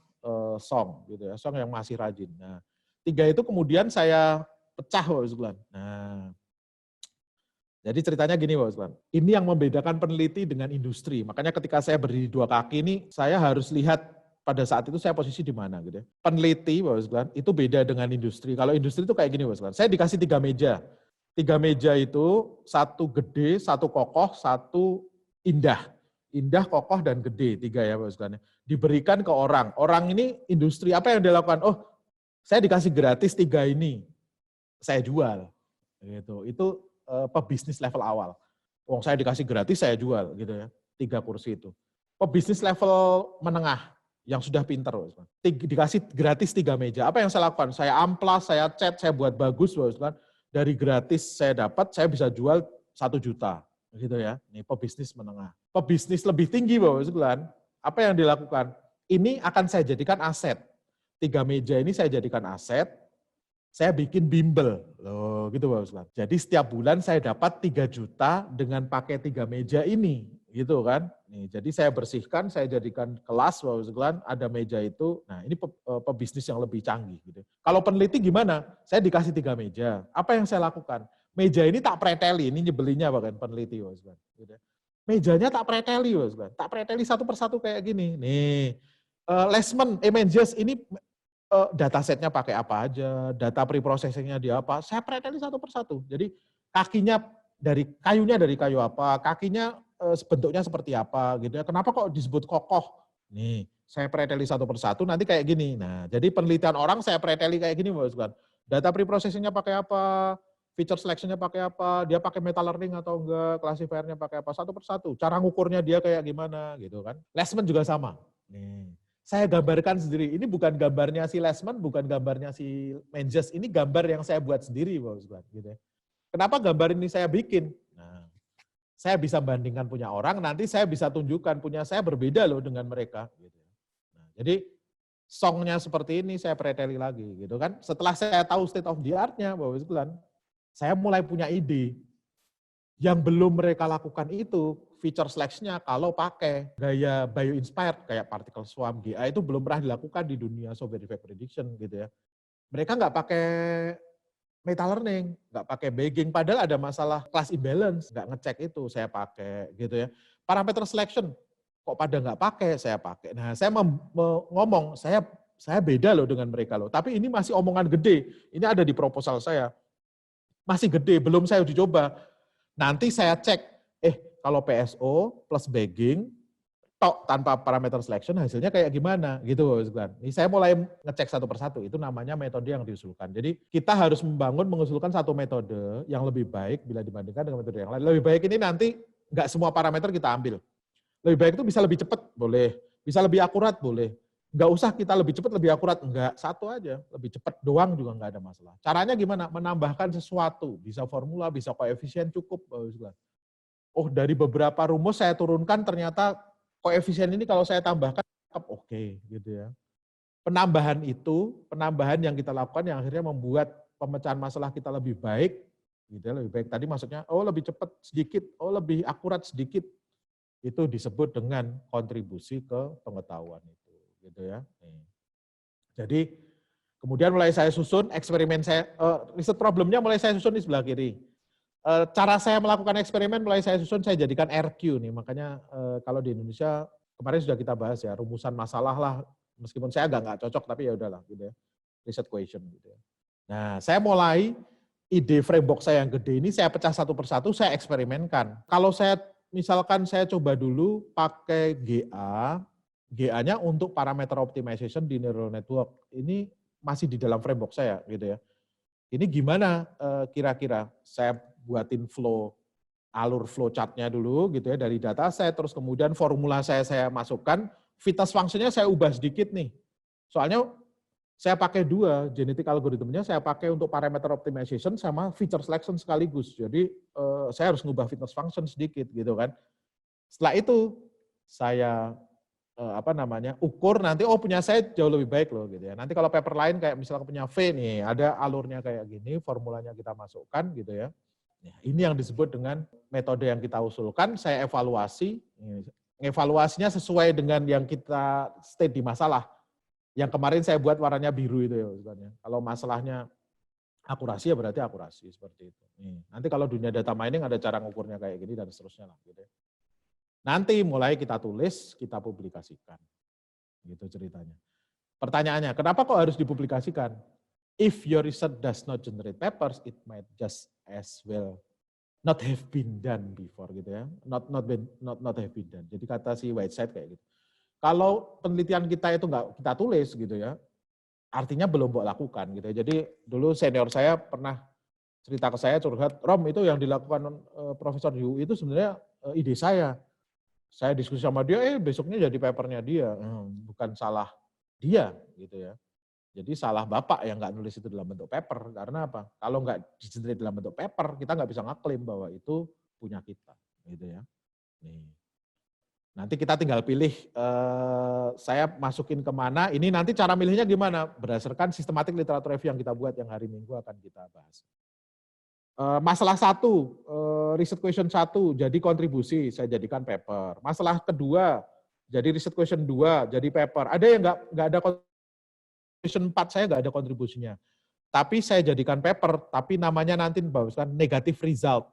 Song gitu ya, Song yang masih rajin. Nah 3 itu kemudian saya pecah Pak Usman. Nah, jadi ceritanya gini Pak Usman, ini yang membedakan peneliti dengan industri. Makanya ketika saya berdiri 2 kaki ini, saya harus lihat pada saat itu saya posisi di mana gitu ya. Peneliti Pak Usman, itu beda dengan industri. Kalau industri itu kayak gini Pak Usman, saya dikasih 3 meja. 3 meja itu, 1 gede, 1 kokoh, 1 indah. Indah, kokoh, dan gede, 3 ya Pak Usman. Diberikan ke orang. Orang ini industri, apa yang dia lakukan? Oh, saya dikasih gratis 3 ini. Saya jual gitu. Itu pebisnis level awal. Wong saya dikasih gratis saya jual gitu ya. 3 kursi itu. Pebisnis level menengah yang sudah pinter dikasih gratis 3 meja. Apa yang saya lakukan? Saya amplas, saya cat, saya buat bagus kan. Dari gratis saya dapat, saya bisa jual 1 juta gitu ya. Ini pebisnis menengah. Pebisnis lebih tinggi Bapak sekalian, apa yang dilakukan? Ini akan saya jadikan aset. 3 meja ini saya jadikan aset. Saya bikin bimbel, loh gitu Pak Usman. Jadi setiap bulan saya dapat 3 juta dengan pakai 3 meja ini, gitu kan. Nih, jadi saya bersihkan, saya jadikan kelas Pak Usman, ada meja itu. Nah ini pebisnis yang lebih canggih. Gitu. Kalau peneliti gimana? Saya dikasih 3 meja, apa yang saya lakukan? Meja ini tak preteli, ini nyebelinya bahkan peneliti Pak Usman. Gitu. Mejanya tak preteli Pak Usman, tak preteli satu persatu kayak gini. Nih, Lessman, Menzies ini datasetnya pakai apa aja, data preprocessingnya di apa, saya preteli satu persatu. Jadi kakinya kayunya dari kayu apa, kakinya bentuknya seperti apa gitu ya. Kenapa kok disebut kokoh? Nih, saya preteli satu persatu nanti kayak gini. Nah, jadi penelitian orang saya preteli kayak gini Mas kan. Data preprocessingnya pakai apa, feature selectionnya pakai apa, dia pakai meta learning atau enggak, classifiernya pakai apa, satu persatu. Cara ngukurnya dia kayak gimana gitu kan. Lessman juga sama. Nih. Saya gambarkan sendiri. Ini bukan gambarnya si Lessman, bukan gambarnya si Menzies. Ini gambar yang saya buat sendiri, Pak Usman. Gitu ya. Kenapa gambar ini saya bikin? Nah, saya bisa bandingkan punya orang, nanti saya bisa tunjukkan punya saya berbeda loh dengan mereka. Gitu. Nah, jadi songnya seperti ini saya preteli lagi, gitu kan. Setelah saya tahu state of the art-nya, Pak Usman, saya mulai punya ide. Yang belum mereka lakukan itu, feature selection-nya kalau pakai gaya bio-inspired kayak particle swarm, GA itu belum pernah dilakukan di dunia software defect prediction gitu ya. Mereka nggak pakai meta learning, nggak pakai bagging, padahal ada masalah class imbalance, nggak ngecek itu, saya pakai gitu ya. Parameter selection, kok pada nggak pakai, saya pakai. Nah saya ngomong, saya beda loh dengan mereka loh, tapi ini masih omongan gede, ini ada di proposal saya, masih gede, belum saya uji coba. Nanti saya cek, kalau PSO plus bagging, tok tanpa parameter selection hasilnya kayak gimana gitu. Ini saya mulai ngecek satu persatu, itu namanya metode yang diusulkan. Jadi kita harus mengusulkan satu metode yang lebih baik bila dibandingkan dengan metode yang lain. Lebih baik ini nanti nggak semua parameter kita ambil. Lebih baik itu bisa lebih cepat, boleh. Bisa lebih akurat, boleh. Nggak usah kita lebih cepat, lebih akurat, enggak. Satu aja, lebih cepat doang juga nggak ada masalah. Caranya gimana? Menambahkan sesuatu, bisa formula, bisa koefisien cukup. Oh dari beberapa rumus saya turunkan ternyata koefisien ini kalau saya tambahkan, oke, gitu ya. Penambahan yang kita lakukan yang akhirnya membuat pemecahan masalah kita lebih baik, gitu ya, lebih baik. Tadi maksudnya, lebih cepat sedikit, lebih akurat sedikit. Itu disebut dengan kontribusi ke pengetahuan itu, gitu ya. Jadi kemudian mulai saya susun eksperimen saya, riset problemnya mulai saya susun di sebelah kiri. Cara saya melakukan eksperimen mulai saya susun, saya jadikan RQ nih, makanya kalau di Indonesia kemarin sudah kita bahas ya, rumusan masalah lah, meskipun saya nggak cocok, tapi ya udahlah gitu ya, research question gitu ya. Nah saya mulai ide framework saya yang gede ini saya pecah satu persatu, saya eksperimenkan. Kalau saya misalkan saya coba dulu pakai GA-nya untuk parameter optimization di neural network. Ini masih di dalam framework saya gitu ya. Ini gimana kira-kira saya buatin alur flow chart-nya dulu gitu ya dari dataset, terus kemudian formula saya masukkan, fitness function-nya saya ubah sedikit nih. Soalnya saya pakai dua, genetic algoritmnya saya pakai untuk parameter optimization sama feature selection sekaligus. Jadi saya harus ngubah fitness function sedikit gitu kan. Setelah itu saya ukur nanti, oh punya saya jauh lebih baik loh gitu ya. Nanti kalau paper lain kayak misalnya punya V nih, ada alurnya kayak gini, formulanya kita masukkan gitu ya. Ini yang disebut dengan metode yang kita usulkan, saya evaluasi. Evaluasinya sesuai dengan yang kita state di masalah. Yang kemarin saya buat warnanya biru itu ya sebenarnya. Kalau masalahnya akurasi ya berarti akurasi seperti itu. Nanti kalau dunia data mining ada cara ngukurnya kayak gini dan seterusnya lah gitu ya. Nanti mulai kita tulis, kita publikasikan. Gitu ceritanya. Pertanyaannya, kenapa kok harus dipublikasikan? If your research does not generate papers, it might just as well not have been done before gitu ya. Not have been done. Jadi kata si Whiteside kayak gitu. Kalau penelitian kita itu nggak kita tulis gitu ya, artinya belum buat lakukan gitu ya. Jadi dulu senior saya pernah cerita ke saya, curhat, Rom itu yang dilakukan Profesor Yu itu sebenarnya ide saya. Saya diskusi sama dia, besoknya jadi papernya dia. Bukan salah dia gitu ya. Jadi salah Bapak yang nggak nulis itu dalam bentuk paper. Karena apa? Kalau nggak di-generate dalam bentuk paper, kita nggak bisa ngeklaim bahwa itu punya kita. Gitu ya. Nih. Nanti kita tinggal pilih, saya masukin kemana, ini nanti cara milihnya gimana? Berdasarkan sistematik literatur review yang kita buat, yang hari Minggu akan kita bahas. Masalah 1, riset question 1, jadi kontribusi, saya jadikan paper. Masalah kedua, jadi riset question 2, jadi paper. Ada yang nggak ada question 4, saya nggak ada kontribusinya. Tapi saya jadikan paper, tapi namanya nanti bahkan negative result.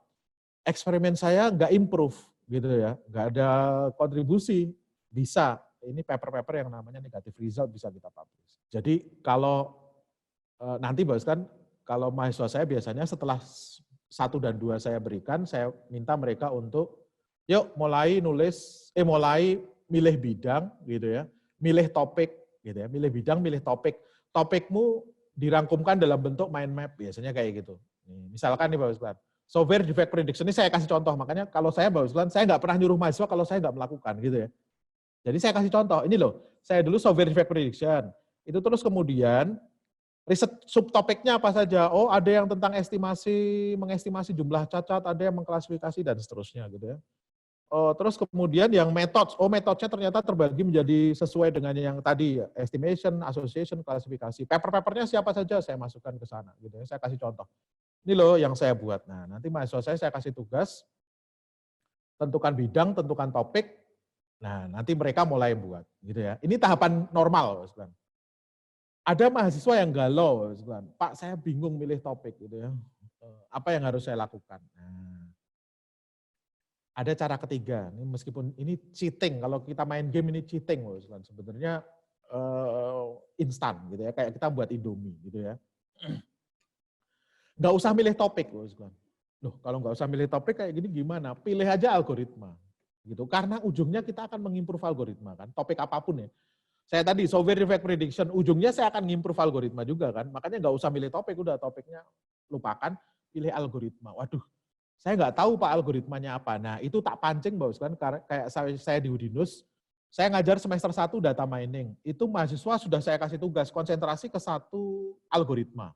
Eksperimen saya nggak improve, gitu ya, nggak ada kontribusi, bisa. Ini paper-paper yang namanya negative result bisa kita publish. Jadi kalau nanti bahkan kalau mahasiswa saya biasanya setelah 1 dan 2 saya berikan, saya minta mereka untuk yuk mulai milih bidang gitu ya, milih topik gitu ya, milih bidang, milih topik. Topikmu dirangkumkan dalam bentuk mind map biasanya kayak gitu. Misalkan nih Bapak Ustaz, software defect prediction ini saya kasih contoh, makanya kalau saya Bapak Ustaz, saya nggak pernah nyuruh mahasiswa kalau saya nggak melakukan gitu ya. Jadi saya kasih contoh, ini loh, saya dulu software defect prediction, itu terus kemudian riset subtopiknya apa saja? Oh, ada yang tentang mengestimasi jumlah cacat, ada yang mengklasifikasi dan seterusnya gitu ya. Terus kemudian yang metodenya ternyata terbagi menjadi sesuai dengan yang tadi, estimation, association, klasifikasi. Paper-papernya siapa saja saya masukkan ke sana gitu ya. Saya kasih contoh. Ini loh yang saya buat. Nah, nanti mahasiswa saya kasih tugas, tentukan bidang, tentukan topik. Nah, nanti mereka mulai buat gitu ya. Ini tahapan normal, sebenarnya. Ada mahasiswa yang galau, Pak saya bingung milih topik gitu ya. Apa yang harus saya lakukan? Nah, ada cara ketiga, ini meskipun ini cheating, kalau kita main game ini cheating loh, sebenarnya instan gitu ya, kayak kita buat Indomie gitu ya. Nggak usah milih topik loh, kalau nggak usah milih topik kayak gini gimana? Pilih aja algoritma gitu, karena ujungnya kita akan mengimprove algoritma kan, topik apapun ya. Saya tadi software defect prediction, ujungnya saya akan ngimprove algoritma juga kan. Makanya nggak usah milih topik, udah topiknya lupakan, pilih algoritma. Waduh, saya nggak tahu Pak algoritmanya apa. Nah itu tak pancing Bapak kan, kayak saya di Udinus, saya ngajar semester 1 data mining. Itu mahasiswa sudah saya kasih tugas, konsentrasi ke satu algoritma.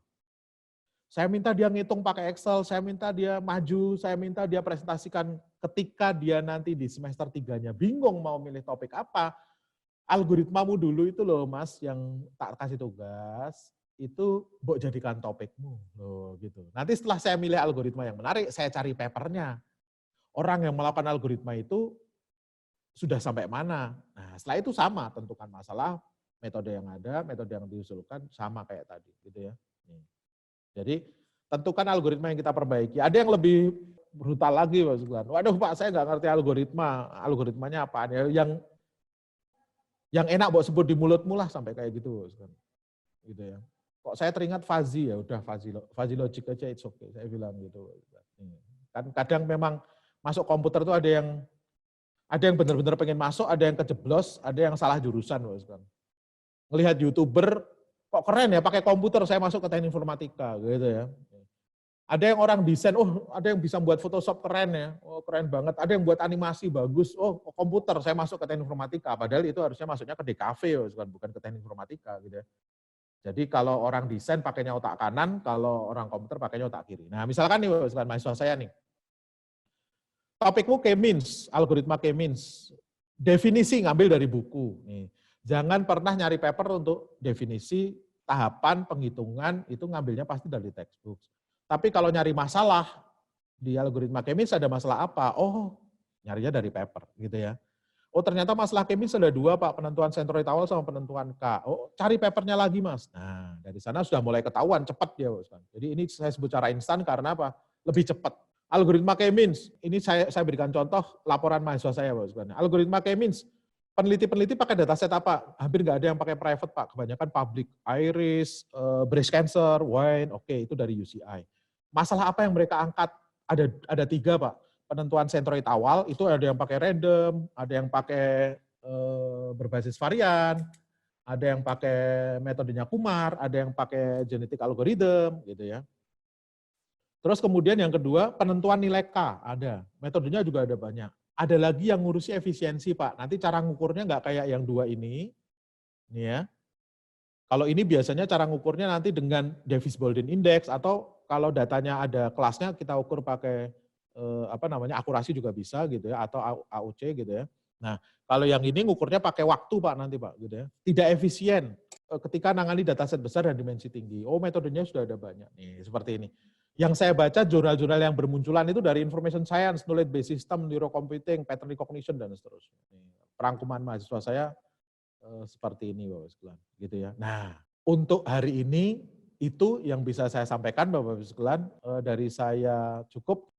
Saya minta dia ngitung pakai Excel, saya minta dia maju, saya minta dia presentasikan ketika dia nanti di semester 3-nya bingung mau milih topik apa, algoritmamu dulu itu loh Mas yang tak kasih tugas, itu mbok jadikan topikmu loh gitu. Nanti setelah saya milih algoritma yang menarik, saya cari papernya. Orang yang melakukan algoritma itu sudah sampai mana. Nah setelah itu sama, tentukan masalah, metode yang ada, metode yang diusulkan, sama kayak tadi gitu ya. Jadi tentukan algoritma yang kita perbaiki. Ada yang lebih brutal lagi Mas Glenn. Waduh Pak saya nggak ngerti algoritmanya apa. Yang enak buat sebut di mulutmu lah sampai kayak gitu ya. Kok saya teringat fuzzy ya udah fuzzy logic aja it's okay saya bilang gitu. Kan kadang memang masuk komputer tuh ada yang benar-benar pengen masuk, ada yang kejeblos, ada yang salah jurusan kan. Ngelihat YouTuber kok keren ya pakai komputer, saya masuk ke teknik informatika gitu ya. Ada yang orang desain, oh ada yang bisa buat Photoshop keren ya, oh keren banget. Ada yang buat animasi bagus, oh komputer, saya masuk ke teknik informatika. Padahal itu harusnya masuknya ke DKV, bukan ke teknik informatika gitu ya. Jadi kalau orang desain pakainya otak kanan, kalau orang komputer pakainya otak kiri. Nah misalkan nih, mahasiswa saya nih, topikmu K-means, algoritma K-means, definisi ngambil dari buku. Nih. Jangan pernah nyari paper untuk definisi, tahapan, penghitungan, itu ngambilnya pasti dari textbook. Tapi kalau nyari masalah, di algoritma K-means ada masalah apa? Oh, nyarinya dari paper gitu ya. Oh ternyata masalah K-means ada dua Pak, penentuan centroid awal sama penentuan K. Oh cari papernya lagi Mas. Nah dari sana sudah mulai ketahuan, cepat dia. Jadi ini saya sebut cara instan karena apa? Lebih cepat. Algoritma K-means, ini saya berikan contoh laporan mahasiswa saya. Algoritma K-means, peneliti-peneliti pakai dataset apa? Hampir nggak ada yang pakai private Pak, kebanyakan public. Iris, breast cancer, wine, oke itu dari UCI. Masalah apa yang mereka angkat? Ada 3 Pak. Penentuan centroid awal itu ada yang pakai random, ada yang pakai berbasis varian, ada yang pakai metodenya Kumar, ada yang pakai genetic algorithm gitu ya. Terus kemudian yang kedua penentuan nilai K ada, metodenya juga ada banyak. Ada lagi yang ngurusi efisiensi Pak. Nanti cara ngukurnya nggak kayak yang 2 ini ya. Kalau ini biasanya cara ngukurnya nanti dengan Davis-Baldwin Index atau kalau datanya ada kelasnya kita ukur pakai akurasi juga bisa gitu ya atau AUC gitu ya. Nah, kalau yang ini ngukurnya pakai waktu Pak nanti Pak gitu ya. Tidak efisien ketika nangani dataset besar dan dimensi tinggi. Oh, metodenya sudah ada banyak nih seperti ini. Yang saya baca jurnal-jurnal yang bermunculan itu dari information science, knowledge-based system, neurocomputing, pattern recognition dan seterusnya. Perangkuman mahasiswa saya seperti ini Bapak sekalian, gitu ya. Nah, untuk hari ini itu yang bisa saya sampaikan Bapak sekalian, dari saya cukup.